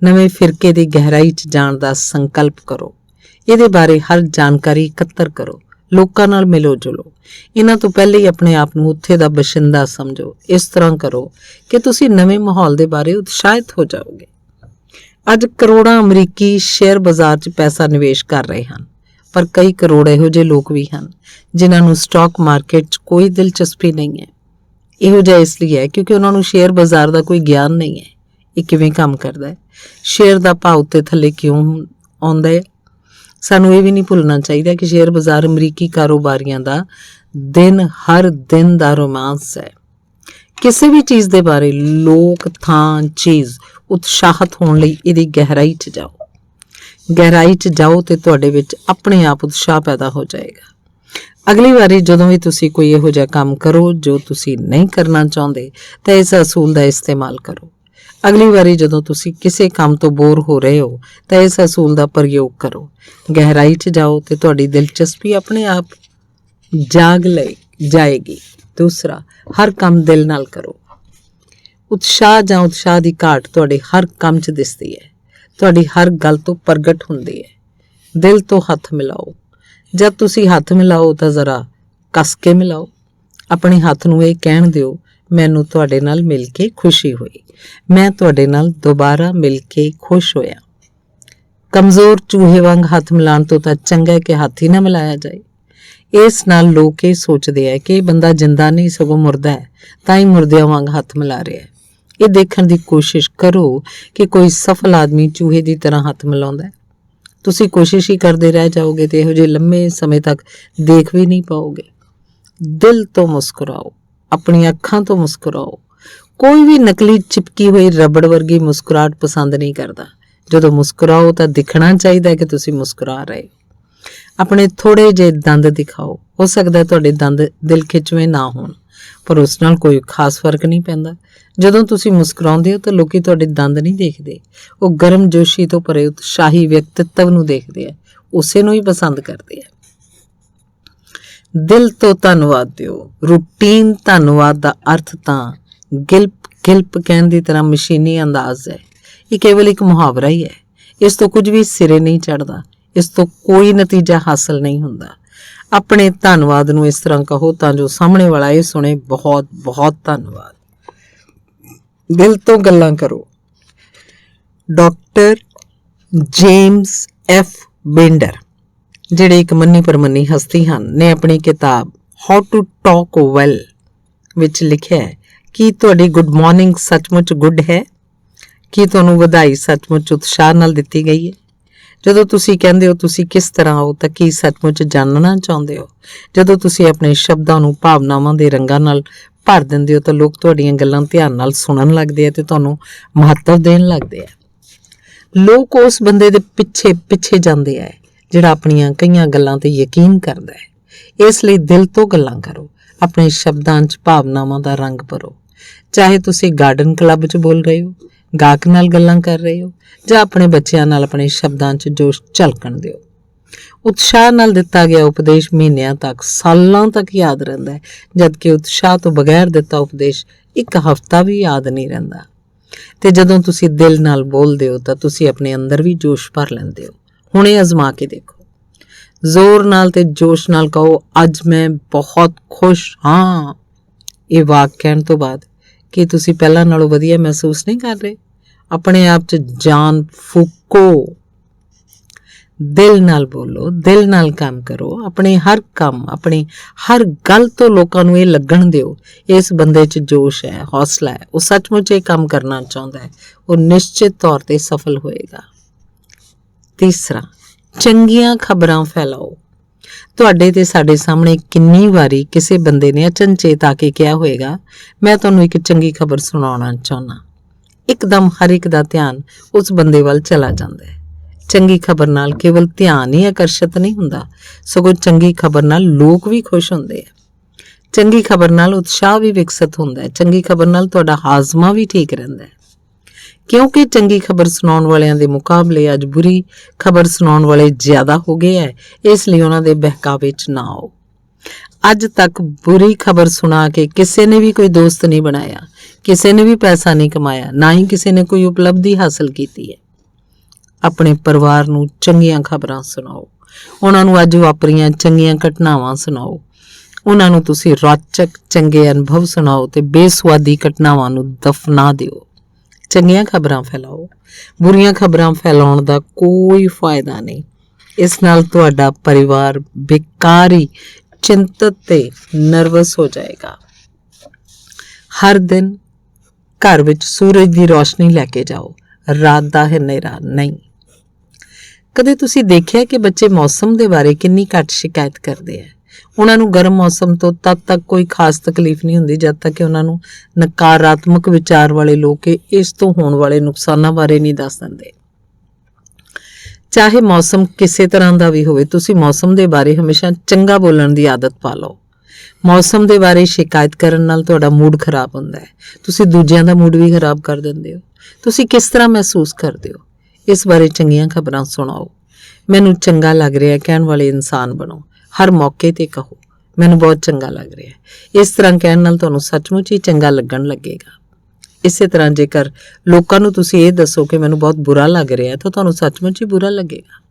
ਨਵੇਂ ਫਿਰਕੇ ਦੀ ਗਹਿਰਾਈ 'ਚ ਜਾਣ ਦਾ ਸੰਕਲਪ ਕਰੋ। ਇਹਦੇ ਬਾਰੇ ਹਰ ਜਾਣਕਾਰੀ ਇਕੱਤਰ ਕਰੋ, ਲੋਕਾਂ ਨਾਲ ਮਿਲੋ ਜੁਲੋ। ਇਹਨਾਂ ਤੋਂ ਪਹਿਲੇ ਹੀ ਆਪਣੇ ਆਪ ਨੂੰ ਉੱਥੇ ਦਾ ਬਸ਼ਿੰਦਾ ਸਮਝੋ। ਇਸ ਤਰ੍ਹਾਂ ਕਰੋ ਕਿ ਤੁਸੀਂ ਨਵੇਂ ਮਾਹੌਲ ਦੇ ਬਾਰੇ ਉਤਸ਼ਾਹਿਤ ਹੋ ਜਾਓਗੇ। ਅੱਜ ਕਰੋੜਾਂ ਅਮਰੀਕੀ ਸ਼ੇਅਰ ਬਾਜ਼ਾਰ 'ਚ ਪੈਸਾ ਨਿਵੇਸ਼ ਕਰ ਰਹੇ ਹਨ, ਪਰ ਕਈ ਕਰੋੜ ਇਹੋ ਜਿਹੇ ਲੋਕ ਵੀ ਹਨ ਜਿਨ੍ਹਾਂ ਨੂੰ ਸਟਾਕ ਮਾਰਕੀਟ 'ਚ ਕੋਈ ਦਿਲਚਸਪੀ ਨਹੀਂ ਹੈ। ਇਹੋ ਜਿਹਾ ਇਸ ਲਈ ਹੈ ਕਿਉਂਕਿ ਉਹਨਾਂ ਨੂੰ ਸ਼ੇਅਰ ਬਾਜ਼ਾਰ ਦਾ ਕੋਈ ਗਿਆਨ ਨਹੀਂ ਹੈ। ਇਹ ਕਿਵੇਂ ਕੰਮ ਕਰਦਾ ਹੈ, ਸ਼ੇਅਰ ਦਾ ਭਾਅ ਉੱਤੇ ਥੱਲੇ ਕਿਉਂ ਆਉਂਦਾ ਹੈ। ਸਾਨੂੰ ਇਹ ਵੀ ਨਹੀਂ ਭੁੱਲਣਾ ਚਾਹੀਦਾ ਕਿ ਸ਼ੇਅਰ ਬਾਜ਼ਾਰ ਅਮਰੀਕੀ ਕਾਰੋਬਾਰੀਆਂ ਦਾ ਹਰ ਦਿਨ ਦਾ ਰੋਮਾਂਸ ਹੈ। ਕਿਸੇ ਵੀ ਚੀਜ਼ ਦੇ ਬਾਰੇ, ਲੋਕ, ਥਾਂ, ਚੀਜ਼ ਉਤਸ਼ਾਹਤ ਹੋਣ ਲਈ ਇਹਦੀ ਗਹਿਰਾਈ 'ਚ ਜਾਓ। ਗਹਿਰਾਈ 'ਚ ਜਾਓ ਤੇ ਤੁਹਾਡੇ ਵਿੱਚ ਆਪਣੇ ਆਪ ਉਤਸ਼ਾਹ ਪੈਦਾ ਹੋ ਜਾਏਗਾ। ਅਗਲੀ ਵਾਰੀ ਜਦੋਂ ਵੀ ਤੁਸੀਂ ਕੋਈ ਇਹੋ ਜਿਹਾ ਕੰਮ ਕਰੋ ਜੋ ਤੁਸੀਂ ਨਹੀਂ ਕਰਨਾ ਚਾਹੁੰਦੇ, ਤਾਂ ਇਸ ਅਸੂਲ ਦਾ ਇਸਤੇਮਾਲ ਕਰੋ। ਅਗਲੀ ਵਾਰੀ ਜਦੋਂ ਤੁਸੀਂ ਕਿਸੇ ਕੰਮ ਤੋਂ ਬੋਰ ਹੋ ਰਹੇ ਹੋ, ਤਾਂ ਇਸ ਅਸੂਲ ਦਾ ਪ੍ਰਯੋਗ ਕਰੋ। ਗਹਿਰਾਈ 'ਚ ਜਾਓ ਤੇ ਤੁਹਾਡੀ ਦਿਲਚਸਪੀ ਆਪਣੇ ਆਪ ਜਾਗ ਜਾਏਗੀ। ਦੂਸਰਾ, ਹਰ ਕੰਮ ਦਿਲ ਨਾਲ ਕਰੋ। ਉਤਸ਼ਾਹ ਜਾਂ ਉਤਸ਼ਾਹ ਦੀ ਘਾਟ ਤੁਹਾਡੇ ਹਰ ਕੰਮ 'ਚ ਦਿਸਦੀ ਹੈ, ਤੁਹਾਡੀ ਹਰ ਗੱਲ ਤੋਂ ਪ੍ਰਗਟ ਹੁੰਦੀ ਹੈ। ਦਿਲ ਤੋਂ ਹੱਥ ਮਿਲਾਓ। ਜਦ ਤੁਸੀਂ ਹੱਥ ਮਿਲਾਓ ਤਾਂ ਜ਼ਰਾ ਕੱਸ ਕੇ ਮਿਲਾਓ। ਆਪਣੇ ਹੱਥ ਨੂੰ ਇਹ ਕਹਿਣ ਦਿਓ, ਮੈਨੂੰ ਤੁਹਾਡੇ ਨਾਲ ਮਿਲ ਕੇ ਖੁਸ਼ੀ ਹੋਈ, ਮੈਂ ਤੁਹਾਡੇ ਨਾਲ ਦੁਬਾਰਾ ਮਿਲ ਕੇ ਖੁਸ਼ ਹੋਇਆ। ਕਮਜ਼ੋਰ ਚੂਹੇ ਵਾਂਗ ਹੱਥ ਮਿਲਾਉਣ ਤੋਂ ਤਾਂ ਚੰਗਾ ਕਿ ਹੱਥ ਹੀ ਨਾ ਮਿਲਾਇਆ ਜਾਏ। ਇਸ ਨਾਲ ਲੋਕ ਇਹ ਸੋਚਦੇ ਹੈ ਕਿ ਇਹ ਬੰਦਾ ਜਿੰਦਾ ਨਹੀਂ ਸਗੋਂ ਮੁਰਦਾ ਹੈ, ਤਾਂ ਹੀ ਮੁਰਦਿਆਂ ਵਾਂਗ ਹੱਥ ਮਿਲਾ ਰਿਹਾ ਹੈ। ਇਹ ਦੇਖਣ ਦੀ ਕੋਸ਼ਿਸ਼ ਕਰੋ ਕਿ ਕੋਈ ਸਫਲ ਆਦਮੀ ਚੂਹੇ ਦੀ ਤਰ੍ਹਾਂ ਹੱਥ ਮਿਲਾਉਂਦਾ ਹੈ। ਤੁਸੀਂ ਕੋਸ਼ਿਸ਼ ਹੀ ਕਰਦੇ ਰਹਿ ਜਾਓਗੇ ਤੇ ਇਹੋ ਜਿਹੇ ਲੰਮੇ ਸਮੇਂ ਤੱਕ ਦੇਖ ਵੀ ਨਹੀਂ ਪਾਓਗੇ। ਦਿਲ ਤੋਂ ਮੁਸਕਰਾਓ, ਆਪਣੀਆਂ ਅੱਖਾਂ ਤੋਂ ਮੁਸਕਰਾਓ। ਕੋਈ ਵੀ ਨਕਲੀ ਚਿਪਕੀ ਹੋਈ ਰਬੜ ਵਰਗੀ ਮੁਸਕਰਾਹਟ ਪਸੰਦ ਨਹੀਂ ਕਰਦਾ। ਜਦੋਂ ਮੁਸਕਰਾਓ ਤਾਂ ਦਿਖਣਾ ਚਾਹੀਦਾ ਕਿ ਤੁਸੀਂ ਮੁਸਕਰਾ ਰਹੇ ਹੋ। ਆਪਣੇ ਥੋੜੇ ਜਿਹੇ ਦੰਦ ਦਿਖਾਓ। ਹੋ ਸਕਦਾ ਤੁਹਾਡੇ ਦੰਦ ਦਿਲ ਖਿੱਚਵੇਂ ਨਾ ਹੋਣ, ਪਰ ਉਸ ਨਾਲ ਕੋਈ ਖਾਸ ਫਰਕ ਨਹੀਂ ਪੈਂਦਾ। ਜਦੋਂ ਤੁਸੀਂ ਮੁਸਕਰਾਉਂਦੇ ਹੋ ਤਾਂ ਲੋਕੀ ਤੁਹਾਡੇ ਦੰਦ ਨਹੀਂ ਦੇਖਦੇ, ਉਹ ਗਰਮ ਜੋਸ਼ੀ ਤੋਂ ਭਰੇ ਉਤਸ਼ਾਹੀ ਵਿਅਕਤਿਤਵ ਨੂੰ ਦੇਖਦੇ ਆ, ਉਸੇ ਨੂੰ ਹੀ ਪਸੰਦ ਕਰਦੇ ਆ। ਦਿਲ ਤੋਂ ਧੰਨਵਾਦ ਦਿਓ। ਰੂਟੀਨ ਧੰਨਵਾਦ ਦਾ ਅਰਥ ਤਾਂ ਗਿਲਪ ਕਹਿਣ ਦੀ ਤਰ੍ਹਾਂ ਮਸ਼ੀਨੀ ਅੰਦਾਜ਼ ਹੈ। ਇਹ ਕੇਵਲ ਇੱਕ ਮੁਹਾਵਰਾ ਹੀ ਹੈ। ਇਸ ਤੋਂ ਕੁਝ ਵੀ ਸਿਰੇ ਨਹੀਂ ਚੜ੍ਹਦਾ, ਇਸ ਤੋਂ ਕੋਈ ਨਤੀਜਾ ਹਾਸਲ ਨਹੀਂ ਹੁੰਦਾ। ਆਪਣੇ ਧੰਨਵਾਦ ਨੂੰ ਇਸ ਤਰ੍ਹਾਂ ਕਹੋ ਤਾਂ ਜੋ ਸਾਹਮਣੇ ਵਾਲਾ ਇਹ ਸੁਣੇ, ਬਹੁਤ ਬਹੁਤ ਧੰਨਵਾਦ। ਦਿਲ ਤੋਂ ਗੱਲਾਂ ਕਰੋ। ਡਾਕਟਰ ਜੇਮਸ ਐਫ ਬੇਂਡਰ, ਜਿਹੜੇ ਇੱਕ ਮੰਨੀ ਪ੍ਰਮੰਨੀ ਹਸਤੀ ਹਨ, ਨੇ ਆਪਣੀ ਕਿਤਾਬ ਹਾਊ ਟੂ ਟਾਕ ਵੈਲ ਵਿੱਚ ਲਿਖਿਆ ਹੈ ਕਿ ਤੁਹਾਡੀ ਗੁੱਡ ਮਾਰਨਿੰਗ ਸੱਚਮੁੱਚ ਗੁੱਡ ਹੈ? ਕੀ ਤੁਹਾਨੂੰ ਵਧਾਈ ਸੱਚਮੁੱਚ ਉਤਸ਼ਾਹ ਨਾਲ ਦਿੱਤੀ ਗਈ ਹੈ? ਜਦੋਂ ਤੁਸੀਂ ਕਹਿੰਦੇ ਹੋ ਤੁਸੀਂ ਕਿਸ ਤਰ੍ਹਾਂ ਹੋ, ਤਾਂ ਕੀ ਸੱਚਮੁੱਚ ਜਾਣਨਾ ਚਾਹੁੰਦੇ ਹੋ? ਜਦੋਂ ਤੁਸੀਂ ਆਪਣੇ ਸ਼ਬਦਾਂ ਨੂੰ ਭਾਵਨਾਵਾਂ ਦੇ ਰੰਗਾਂ ਨਾਲ ਭਰ ਦਿੰਦੇ ਹੋ ਤਾਂ ਲੋਕ ਤੁਹਾਡੀਆਂ ਗੱਲਾਂ ਧਿਆਨ ਨਾਲ ਸੁਣਨ ਲੱਗਦੇ ਆ ਤੇ ਤੁਹਾਨੂੰ ਮਹੱਤਵ ਦੇਣ ਲੱਗਦੇ ਆ। ਲੋਕ ਉਸ ਬੰਦੇ ਦੇ ਪਿੱਛੇ ਜਾਂਦੇ ਆ ਜਿਹੜਾ ਆਪਣੀਆਂ ਕਈਆਂ ਗੱਲਾਂ ਤੇ ਯਕੀਨ ਕਰਦਾ ਹੈ। ਇਸ ਲਈ ਦਿਲ ਤੋਂ ਗੱਲਾਂ ਕਰੋ। ਆਪਣੇ ਸ਼ਬਦਾਂ 'ਚ ਭਾਵਨਾਵਾਂ ਦਾ ਰੰਗ ਭਰੋ। ਚਾਹੇ ਤੁਸੀਂ ਗਾਰਡਨ ਕਲੱਬ 'ਚ ਬੋਲ ਰਹੇ ਹੋ, ਗਾਹਕ ਨਾਲ ਗੱਲਾਂ ਕਰ ਰਹੇ ਹੋ, ਜਾਂ ਆਪਣੇ ਬੱਚਿਆਂ ਨਾਲ ਆਪਣੇ ਸ਼ਬਦਾਂ 'ਚ ਜੋਸ਼ ਝਲਕਣ ਦਿਓ। ਉਤਸ਼ਾਹ ਨਾਲ ਦਿੱਤਾ ਗਿਆ ਉਪਦੇਸ਼ ਮਹੀਨਿਆਂ ਤੱਕ, ਸਾਲਾਂ ਤੱਕ ਯਾਦ ਰਹਿੰਦਾ ਹੈ, ਜਦਕਿ ਉਤਸ਼ਾਹ ਤੋਂ ਬਗੈਰ ਦਿੱਤਾ ਉਪਦੇਸ਼ ਇੱਕ ਹਫ਼ਤਾ ਵੀ ਯਾਦ ਨਹੀਂ ਰਹਿੰਦਾ। ਤੇ ਜਦੋਂ ਤੁਸੀਂ ਦਿਲ ਨਾਲ ਬੋਲਦੇ ਹੋ ਤਾਂ ਤੁਸੀਂ ਆਪਣੇ ਅੰਦਰ ਵੀ ਜੋਸ਼ ਭਰ ਲੈਂਦੇ ਹੋ। ਹੁਣ ਇਹ ਅਜ਼ਮਾ ਕੇ ਦੇਖੋ। ਜ਼ੋਰ ਨਾਲ ਤੇ ਜੋਸ਼ ਨਾਲ ਕਹੋ, ਅੱਜ ਮੈਂ ਬਹੁਤ ਖੁਸ਼ ਹਾਂ। ਇਹ ਵਾਕ ਕਹਿਣ ਤੋਂ ਬਾਅਦ ਕੀ ਤੁਸੀਂ ਪਹਿਲਾਂ ਨਾਲੋਂ ਵਧੀਆ ਮਹਿਸੂਸ ਨਹੀਂ ਕਰ ਰਹੇ? ਆਪਣੇ ਆਪ 'ਚ ਜਾਨ ਫੂਕੋ, ਦਿਲ ਨਾਲ ਬੋਲੋ, ਦਿਲ ਨਾਲ ਕੰਮ ਕਰੋ। ਆਪਣੇ ਹਰ ਕੰਮ, ਆਪਣੀ ਹਰ ਗੱਲ ਤੋਂ ਲੋਕਾਂ ਨੂੰ ਇਹ ਲੱਗਣ ਦਿਓ ਇਸ ਬੰਦੇ 'ਚ ਜੋਸ਼ ਹੈ, ਹੌਸਲਾ ਹੈ, ਉਹ ਸੱਚਮੁੱਚ ਇਹ ਕੰਮ ਕਰਨਾ ਚਾਹੁੰਦਾ ਹੈ, ਉਹ ਨਿਸ਼ਚਿਤ ਤੌਰ 'ਤੇ ਸਫਲ ਹੋਏਗਾ। ਤੀਸਰਾ, ਚੰਗੀਆਂ ਖਬਰਾਂ ਫੈਲਾਓ। ਤੁਹਾਡੇ ਤੇ ਸਾਡੇ ਸਾਹਮਣੇ ਕਿੰਨੀ ਵਾਰੀ ਕਿਸੇ ਬੰਦੇ ਨੇ ਅਚਨਚੇਤ ਆ ਕੇ ਕਿਹਾ ਹੋਏਗਾ, ਮੈਂ ਤੁਹਾਨੂੰ ਇੱਕ ਚੰਗੀ ਖਬਰ ਸੁਣਾਉਣਾ ਚਾਹੁੰਦਾ। ਇੱਕਦਮ ਹਰ ਇੱਕ ਦਾ ਧਿਆਨ ਉਸ ਬੰਦੇ ਵੱਲ ਚਲਾ ਜਾਂਦਾ ਹੈ। ਚੰਗੀ ਖਬਰ ਨਾਲ ਕੇਵਲ ਧਿਆਨ ਹੀ ਆਕਰਸ਼ਿਤ ਨਹੀਂ ਹੁੰਦਾ, ਸਗੋਂ ਚੰਗੀ ਖਬਰ ਨਾਲ ਲੋਕ ਵੀ ਖੁਸ਼ ਹੁੰਦੇ ਆ। ਚੰਗੀ ਖਬਰ ਨਾਲ ਉਤਸ਼ਾਹ ਵੀ ਵਿਕਸਿਤ ਹੁੰਦਾ ਹੈ। ਚੰਗੀ ਖਬਰ ਨਾਲ ਤੁਹਾਡਾ ਹਾਜ਼ਮਾ ਵੀ ਠੀਕ ਰਹਿੰਦਾ ਹੈ। ਕਿਉਂਕਿ ਚੰਗੀ ਖਬਰ ਸੁਣਾਉਣ ਵਾਲਿਆਂ ਦੇ ਮੁਕਾਬਲੇ ਅੱਜ ਬੁਰੀ ਖਬਰ ਸੁਣਾਉਣ ਵਾਲੇ ਜ਼ਿਆਦਾ ਹੋ ਗਏ ਹੈ, ਇਸ ਲਈ ਉਹਨਾਂ ਦੇ ਬਹਿਕਾਵੇ 'ਚ ਨਾ ਆਓ। ਅੱਜ ਤੱਕ ਬੁਰੀ ਖਬਰ ਸੁਣਾ ਕੇ ਕਿਸੇ ਨੇ ਵੀ ਕੋਈ ਦੋਸਤ ਨਹੀਂ ਬਣਾਇਆ, ਕਿਸੇ ਨੇ ਵੀ ਪੈਸਾ ਨਹੀਂ ਕਮਾਇਆ, ਨਾ ਹੀ ਕਿਸੇ ਨੇ ਕੋਈ ਉਪਲਬਧੀ ਹਾਸਲ ਕੀਤੀ ਹੈ। ਆਪਣੇ ਪਰਿਵਾਰ ਨੂੰ ਚੰਗੀਆਂ ਖਬਰਾਂ ਸੁਣਾਓ, ਉਹਨਾਂ ਨੂੰ ਅੱਜ ਵਾਪਰੀਆਂ ਚੰਗੀਆਂ ਘਟਨਾਵਾਂ ਸੁਣਾਓ, ਉਹਨਾਂ ਨੂੰ ਤੁਸੀਂ ਰੌਚਕ ਚੰਗੇ ਅਨੁਭਵ ਸੁਣਾਓ ਤੇ ਬੇਸੁਆਦੀ ਘਟਨਾਵਾਂ ਨੂੰ ਦਫਨਾ ਦਿਓ। ਚੰਗੀਆਂ ਖਬਰਾਂ ਫੈਲਾਓ। ਬੁਰੀਆਂ ਖਬਰਾਂ ਫੈਲਾਉਣ ਦਾ ਕੋਈ ਫਾਇਦਾ ਨਹੀਂ। ਇਸ ਨਾਲ ਤੁਹਾਡਾ ਪਰਿਵਾਰ ਬੇਕਾਰ ਹੀ ਚਿੰਤਤ ਤੇ ਨਰਵਸ ਹੋ ਜਾਏਗਾ। ਹਰ ਦਿਨ ਘਰ ਵਿੱਚ ਸੂਰਜ ਦੀ ਰੋਸ਼ਨੀ ਲੈ ਕੇ ਜਾਓ, ਰਾਤ ਦਾ ਹਨੇਰਾ ਨਹੀਂ। ਕਦੇ ਤੁਸੀਂ ਦੇਖਿਆ ਕਿ ਬੱਚੇ ਮੌਸਮ ਦੇ ਬਾਰੇ ਕਿੰਨੀ ਘੱਟ ਸ਼ਿਕਾਇਤ ਕਰਦੇ ਆ? ਉਹਨਾਂ ਨੂੰ ਗਰਮ ਮੌਸਮ ਤੋਂ ਤਦ ਤੱਕ ਕੋਈ ਖਾਸ ਤਕਲੀਫ ਨਹੀਂ ਹੁੰਦੀ ਜਦ ਤੱਕ ਕਿ ਉਹਨਾਂ ਨੂੰ ਨਕਾਰਾਤਮਕ ਵਿਚਾਰ ਵਾਲੇ ਲੋਕ ਇਸ ਤੋਂ ਹੋਣ ਵਾਲੇ ਨੁਕਸਾਨਾਂ ਬਾਰੇ ਨਹੀਂ ਦੱਸ ਦਿੰਦੇ। ਚਾਹੇ ਮੌਸਮ ਕਿਸੇ ਤਰ੍ਹਾਂ ਦਾ ਵੀ ਹੋਵੇ, ਤੁਸੀਂ ਮੌਸਮ ਦੇ ਬਾਰੇ ਹਮੇਸ਼ਾ ਚੰਗਾ ਬੋਲਣ ਦੀ ਆਦਤ ਪਾ ਲਓ। ਮੌਸਮ ਦੇ ਬਾਰੇ ਸ਼ਿਕਾਇਤ ਕਰਨ ਨਾਲ ਤੁਹਾਡਾ ਮੂਡ ਖਰਾਬ ਹੁੰਦਾ ਹੈ, ਤੁਸੀਂ ਦੂਜਿਆਂ ਦਾ ਮੂਡ ਵੀ ਖਰਾਬ ਕਰ ਦਿੰਦੇ ਹੋ। ਤੁਸੀਂ ਕਿਸ ਤਰ੍ਹਾਂ ਮਹਿਸੂਸ ਕਰਦੇ ਹੋ, ਇਸ ਬਾਰੇ ਚੰਗੀਆਂ ਖਬਰਾਂ ਸੁਣਾਓ। ਮੈਨੂੰ ਚੰਗਾ ਲੱਗ ਰਿਹਾ ਕਹਿਣ ਵਾਲੇ ਇਨਸਾਨ ਬਣੋ। ਹਰ ਮੌਕੇ ਤੇ ਕਹੋ, ਮੈਨੂੰ ਬਹੁਤ ਚੰਗਾ ਲੱਗ ਰਿਹਾ ਹੈ। ਇਸ ਤਰ੍ਹਾਂ ਕਹਿਣ ਨਾਲ ਤੁਹਾਨੂੰ ਸੱਚਮੁੱਚ ਹੀ ਚੰਗਾ ਲੱਗਣ ਲੱਗੇਗਾ। ਇਸੇ ਤਰ੍ਹਾਂ ਜੇਕਰ ਲੋਕਾਂ ਨੂੰ ਤੁਸੀਂ ਇਹ ਦੱਸੋ ਕਿ ਮੈਨੂੰ ਬਹੁਤ ਬੁਰਾ ਲੱਗ ਰਿਹਾ ਤਾਂ ਤੁਹਾਨੂੰ ਸੱਚਮੁੱਚ ਹੀ ਬੁਰਾ ਲੱਗੇਗਾ।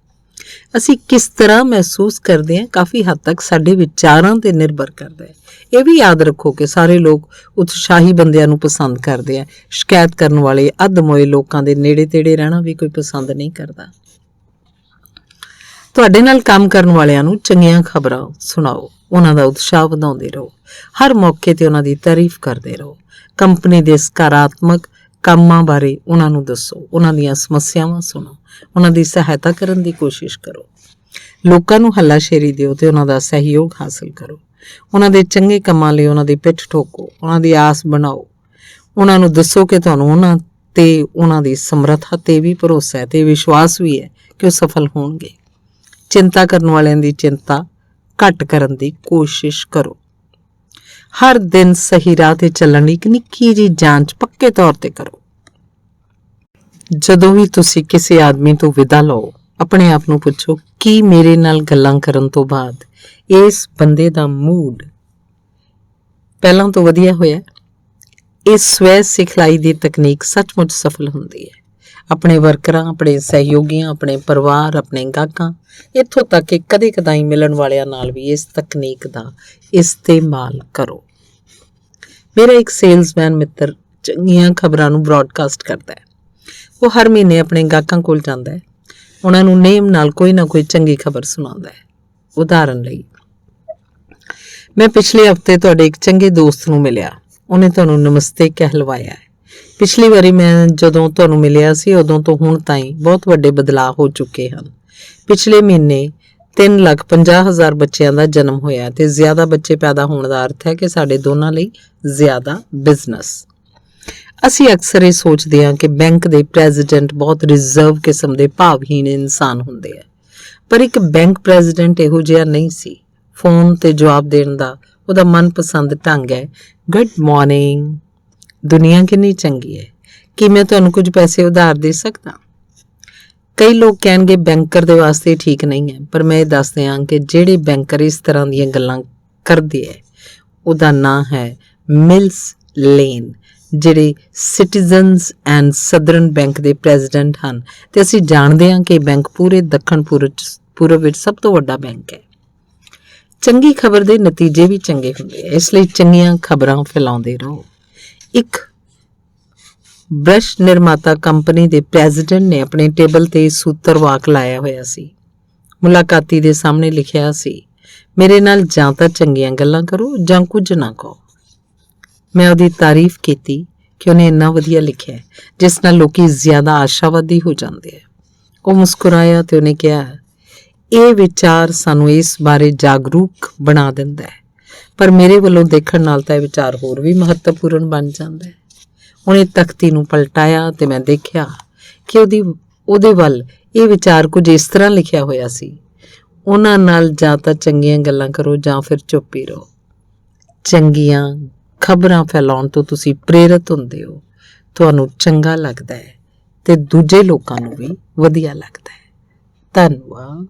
ਅਸੀਂ ਕਿਸ ਤਰ੍ਹਾਂ ਮਹਿਸੂਸ ਕਰਦੇ ਹਾਂ ਕਾਫੀ ਹੱਦ ਤੱਕ ਸਾਡੇ ਵਿਚਾਰਾਂ ਤੇ ਨਿਰਭਰ ਕਰਦਾ ਹੈ। ਇਹ ਵੀ ਯਾਦ ਰੱਖੋ ਕਿ ਸਾਰੇ ਲੋਕ ਉਤਸ਼ਾਹੀ ਬੰਦਿਆਂ ਨੂੰ ਪਸੰਦ ਕਰਦੇ ਆ। ਸ਼ਿਕਾਇਤ ਕਰਨ ਵਾਲੇ ਅੱਧਮੋਏ ਲੋਕਾਂ ਦੇ ਨੇੜੇ ਤੇੜੇ ਰਹਿਣਾ ਵੀ ਕੋਈ ਪਸੰਦ ਨਹੀਂ ਕਰਦਾ। ਤੁਹਾਡੇ ਨਾਲ ਕੰਮ ਕਰਨ ਵਾਲਿਆਂ ਨੂੰ ਚੰਗੀਆਂ ਖਬਰਾਂ ਸੁਣਾਓ, ਉਹਨਾਂ ਦਾ ਉਤਸ਼ਾਹ ਵਧਾਉਂਦੇ ਰਹੋ, ਹਰ ਮੌਕੇ ਤੇ ਉਹਨਾਂ ਦੀ ਤਾਰੀਫ ਕਰਦੇ ਰਹੋ। ਕੰਪਨੀ ਦੇ ਸਕਾਰਾਤਮਕ ਕੰਮਾਂ ਬਾਰੇ ਉਹਨਾਂ ਨੂੰ ਦੱਸੋ, ਉਹਨਾਂ ਦੀਆਂ ਸਮੱਸਿਆਵਾਂ ਸੁਣੋ, ਉਹਨਾਂ ਦੀ ਸਹਾਇਤਾ ਕਰਨ ਦੀ ਕੋਸ਼ਿਸ਼ ਕਰੋ। ਲੋਕਾਂ ਨੂੰ ਹੱਲਾਸ਼ੇਰੀ ਦਿਓ ਤੇ ਉਹਨਾਂ ਦਾ ਸਹਿਯੋਗ ਹਾਸਲ ਕਰੋ। ਉਹਨਾਂ ਦੇ ਚੰਗੇ ਕੰਮਾਂ ਲਈ ਉਹਨਾਂ ਦੀ ਪਿੱਠ ਠੋਕੋ, ਉਹਨਾਂ ਦੀ ਆਸ ਬਣਾਓ। ਉਹਨਾਂ ਨੂੰ ਦੱਸੋ ਕਿ ਤੁਹਾਨੂੰ ਉਹਨਾਂ ਤੇ ਉਹਨਾਂ ਦੀ ਸਮਰੱਥਾ ਤੇ ਵੀ ਭਰੋਸਾ ਹੈ ਤੇ ਵਿਸ਼ਵਾਸ ਵੀ ਹੈ ਕਿ ਉਹ ਸਫਲ ਹੋਣਗੇ। ਚਿੰਤਾ ਕਰਨ ਵਾਲਿਆਂ ਦੀ ਚਿੰਤਾ ਘੱਟ ਕਰਨ ਦੀ ਕੋਸ਼ਿਸ਼ ਕਰੋ। ਹਰ ਦਿਨ ਸਹੀ ਰਾਹ ਤੇ ਚੱਲਣ ਲਈ ਇੱਕ ਨਿੱਕੀ ਜਿਹੀ ਜਾਂਚ ਪੱਕੇ ਤੌਰ ਤੇ ਕਰੋ। ਜਦੋਂ ਵੀ ਤੁਸੀਂ ਕਿਸੇ ਆਦਮੀ ਤੋਂ ਵਿਦਾ ਲਓ, ਆਪਣੇ ਆਪ ਨੂੰ ਪੁੱਛੋ, ਕੀ ਮੇਰੇ ਨਾਲ ਗੱਲਾਂ ਕਰਨ ਤੋਂ ਬਾਅਦ ਇਸ ਬੰਦੇ ਦਾ ਮੂਡ ਪਹਿਲਾਂ ਤੋਂ ਵਧੀਆ ਹੋਇਆ? ਇਹ ਸਵੈ ਸਿਖਲਾਈ ਦੀ ਤਕਨੀਕ ਸੱਚਮੁੱਚ ਸਫਲ ਹੁੰਦੀ ਹੈ। ਆਪਣੇ ਵਰਕਰਾਂ, ਆਪਣੇ ਸਹਿਯੋਗੀਆਂ, ਆਪਣੇ ਪਰਿਵਾਰ, ਆਪਣੇ ਗਾਹਕਾਂ, ਇੱਥੋਂ ਤੱਕ ਕਿ ਕਦੇ ਕਦਾਈ ਮਿਲਣ ਵਾਲਿਆਂ ਨਾਲ ਵੀ ਇਸ ਤਕਨੀਕ ਦਾ ਇਸਤੇਮਾਲ ਕਰੋ। ਮੇਰਾ ਇੱਕ ਸੇਲਸਮੈਨ ਮਿੱਤਰ ਚੰਗੀਆਂ ਖਬਰਾਂ ਨੂੰ ਬ੍ਰੌਡਕਾਸਟ ਕਰਦਾ ਹੈ। ਉਹ ਹਰ ਮਹੀਨੇ ਆਪਣੇ ਗਾਹਕਾਂ ਕੋਲ ਜਾਂਦਾ ਹੈ, ਉਹਨਾਂ ਨੂੰ ਨੇਮ ਨਾਲ ਕੋਈ ਨਾ ਕੋਈ ਚੰਗੀ ਖਬਰ ਸੁਣਾਉਂਦਾ ਹੈ। ਉਦਾਹਰਨ ਲਈ, ਮੈਂ ਪਿਛਲੇ ਹਫ਼ਤੇ ਤੁਹਾਡੇ ਇੱਕ ਚੰਗੇ ਦੋਸਤ ਨੂੰ ਮਿਲਿਆ, ਉਹਨੇ ਤੁਹਾਨੂੰ ਨਮਸਤੇ ਕਹਿਲਵਾਇਆ ਹੈ। ਪਿਛਲੀ ਵਾਰੀ ਮੈਂ ਜਦੋਂ ਤੁਹਾਨੂੰ ਮਿਲਿਆ ਸੀ ਉਦੋਂ ਤੋਂ ਹੁਣ ਤਾਈਂ ਬਹੁਤ ਵੱਡੇ ਬਦਲਾਅ ਹੋ ਚੁੱਕੇ ਹਨ। ਪਿਛਲੇ ਮਹੀਨੇ 3,50,000 ਬੱਚਿਆਂ ਦਾ ਜਨਮ ਹੋਇਆ ਤੇ ਜ਼ਿਆਦਾ ਬੱਚੇ ਪੈਦਾ ਹੋਣ ਦਾ ਅਰਥ ਹੈ ਕਿ ਸਾਡੇ ਦੋਨਾਂ ਲਈ ਜ਼ਿਆਦਾ ਬਿਜ਼ਨਸ। ਅਸੀਂ ਅਕਸਰ ਇਹ ਸੋਚਦੇ ਹਾਂ ਕਿ ਬੈਂਕ ਦੇ ਪ੍ਰੈਜ਼ੀਡੈਂਟ ਬਹੁਤ ਰਿਜ਼ਰਵ ਕਿਸਮ ਦੇ ਭਾਵਹੀਣ ਇਨਸਾਨ ਹੁੰਦੇ ਆ, ਪਰ ਇੱਕ ਬੈਂਕ ਪ੍ਰੈਜ਼ੀਡੈਂਟ ਇਹੋ ਜਿਹਾ ਨਹੀਂ ਸੀ। ਫੋਨ ਤੇ ਜਵਾਬ ਦੇਣ ਦਾ ਉਹਦਾ ਮਨਪਸੰਦ ਢੰਗ ਹੈ, ਗੁੱਡ ਮਾਰਨਿੰਗ, ਦੁਨੀਆ ਕਿੰਨੀ ਚੰਗੀ ਹੈ, ਕੀ ਮੈਂ ਤੁਹਾਨੂੰ ਕੁਝ ਪੈਸੇ ਉਧਾਰ ਦੇ ਸਕਦਾ? ਕਈ ਲੋਕ ਕਹਿਣਗੇ ਬੈਂਕਰ ਦੇ ਵਾਸਤੇ ਠੀਕ ਨਹੀਂ ਹੈ, ਪਰ ਮੈਂ ਇਹ ਦੱਸਦੇ ਹਾਂ ਕਿ ਜਿਹੜੇ ਬੈਂਕਰ ਇਸ ਤਰ੍ਹਾਂ ਦੀਆਂ ਗੱਲਾਂ ਕਰਦੇ ਹੈ, ਉਹਦਾ ਨਾਂ ਹੈ ਮਿਲਸ ਲੇਨ, ਜਿਹੜੇ ਸਿਟੀਜ਼ਨਸ ਐਂਡ ਸਦਰਨ ਬੈਂਕ ਦੇ ਪ੍ਰੈਜ਼ੀਡੈਂਟ ਹਨ। ਤੇ ਅਸੀਂ ਜਾਣਦੇ ਹਾਂ ਕਿ ਬੈਂਕ ਪੂਰੇ ਦੱਖਣ ਪੂਰਬ ਵਿੱਚ ਸਭ ਤੋਂ ਵੱਡਾ ਬੈਂਕ ਹੈ। ਚੰਗੀ ਖਬਰ ਦੇ ਨਤੀਜੇ ਵੀ ਚੰਗੇ ਹੁੰਦੇ ਆ, ਇਸ ਲਈ ਚੰਗੀਆਂ ਖਬਰਾਂ ਫੈਲਾਉਂਦੇ ਰਹੋ। ਇੱਕ ਬ੍ਰਸ਼ ਨਿਰਮਾਤਾ ਕੰਪਨੀ ਦੇ ਪ੍ਰੈਜ਼ੀਡੈਂਟ ਨੇ ਆਪਣੇ ਟੇਬਲ ਤੇ ਸੂਤਰ ਵਾਕ ਲਾਇਆ ਹੋਇਆ ਸੀ। ਮੁਲਾਕਾਤੀ ਦੇ ਸਾਹਮਣੇ ਲਿਖਿਆ ਸੀ, ਮੇਰੇ ਨਾਲ ਜਾਂ ਤਾਂ ਚੰਗੀਆਂ ਗੱਲਾਂ ਕਰੋ ਜਾਂ ਕੁਝ ਨਾ ਕਹੋ। ਮੈਂ ਉਹਦੀ ਤਾਰੀਫ ਕੀਤੀ ਕਿ ਉਹਨੇ ਇੰਨਾ ਵਧੀਆ ਲਿਖਿਆ, ਜਿਸ ਨਾਲ ਲੋਕੀ ਜ਼ਿਆਦਾ ਆਸ਼ਾਵਾਦੀ ਹੋ ਜਾਂਦੇ ਆ। ਉਹ ਮੁਸਕਰਾਇਆ ਤੇ ਉਹਨੇ ਕਿਹਾ, ਇਹ ਵਿਚਾਰ ਸਾਨੂੰ ਇਸ ਬਾਰੇ ਜਾਗਰੂਕ ਬਣਾ ਦਿੰਦਾ ਹੈ, ਪਰ ਮੇਰੇ ਵੱਲੋਂ ਦੇਖਣ ਨਾਲ ਤਾਂ ਇਹ ਵਿਚਾਰ ਹੋਰ ਵੀ ਮਹੱਤਵਪੂਰਨ ਬਣ ਜਾਂਦਾ ਹੈ। ਉਹਨੇ ਤਖਤੀ ਨੂੰ ਪਲਟਾਇਆ ਤੇ ਮੈਂ ਦੇਖਿਆ ਕਿ ਉਹਦੇ ਵੱਲ ਇਹ ਵਿਚਾਰ ਕੁਝ ਇਸ ਤਰ੍ਹਾਂ ਲਿਖਿਆ ਹੋਇਆ ਸੀ, ਉਹਨਾਂ ਨਾਲ ਜਾਂ ਤਾਂ ਚੰਗੀਆਂ ਗੱਲਾਂ ਕਰੋ ਜਾਂ ਫਿਰ ਚੁੱਪ ਹੀ ਰਹੋ। ਚੰਗੀਆਂ ਖਬਰਾਂ ਫੈਲਾਉਣ ਤੋਂ ਤੁਸੀਂ ਪ੍ਰੇਰਿਤ ਹੁੰਦੇ ਹੋ, ਤੁਹਾਨੂੰ ਚੰਗਾ ਲੱਗਦਾ ਹੈ ਤੇ ਦੂਜੇ ਲੋਕਾਂ ਨੂੰ ਵੀ ਵਧੀਆ ਲੱਗਦਾ ਹੈ। ਧੰਨਵਾਦ।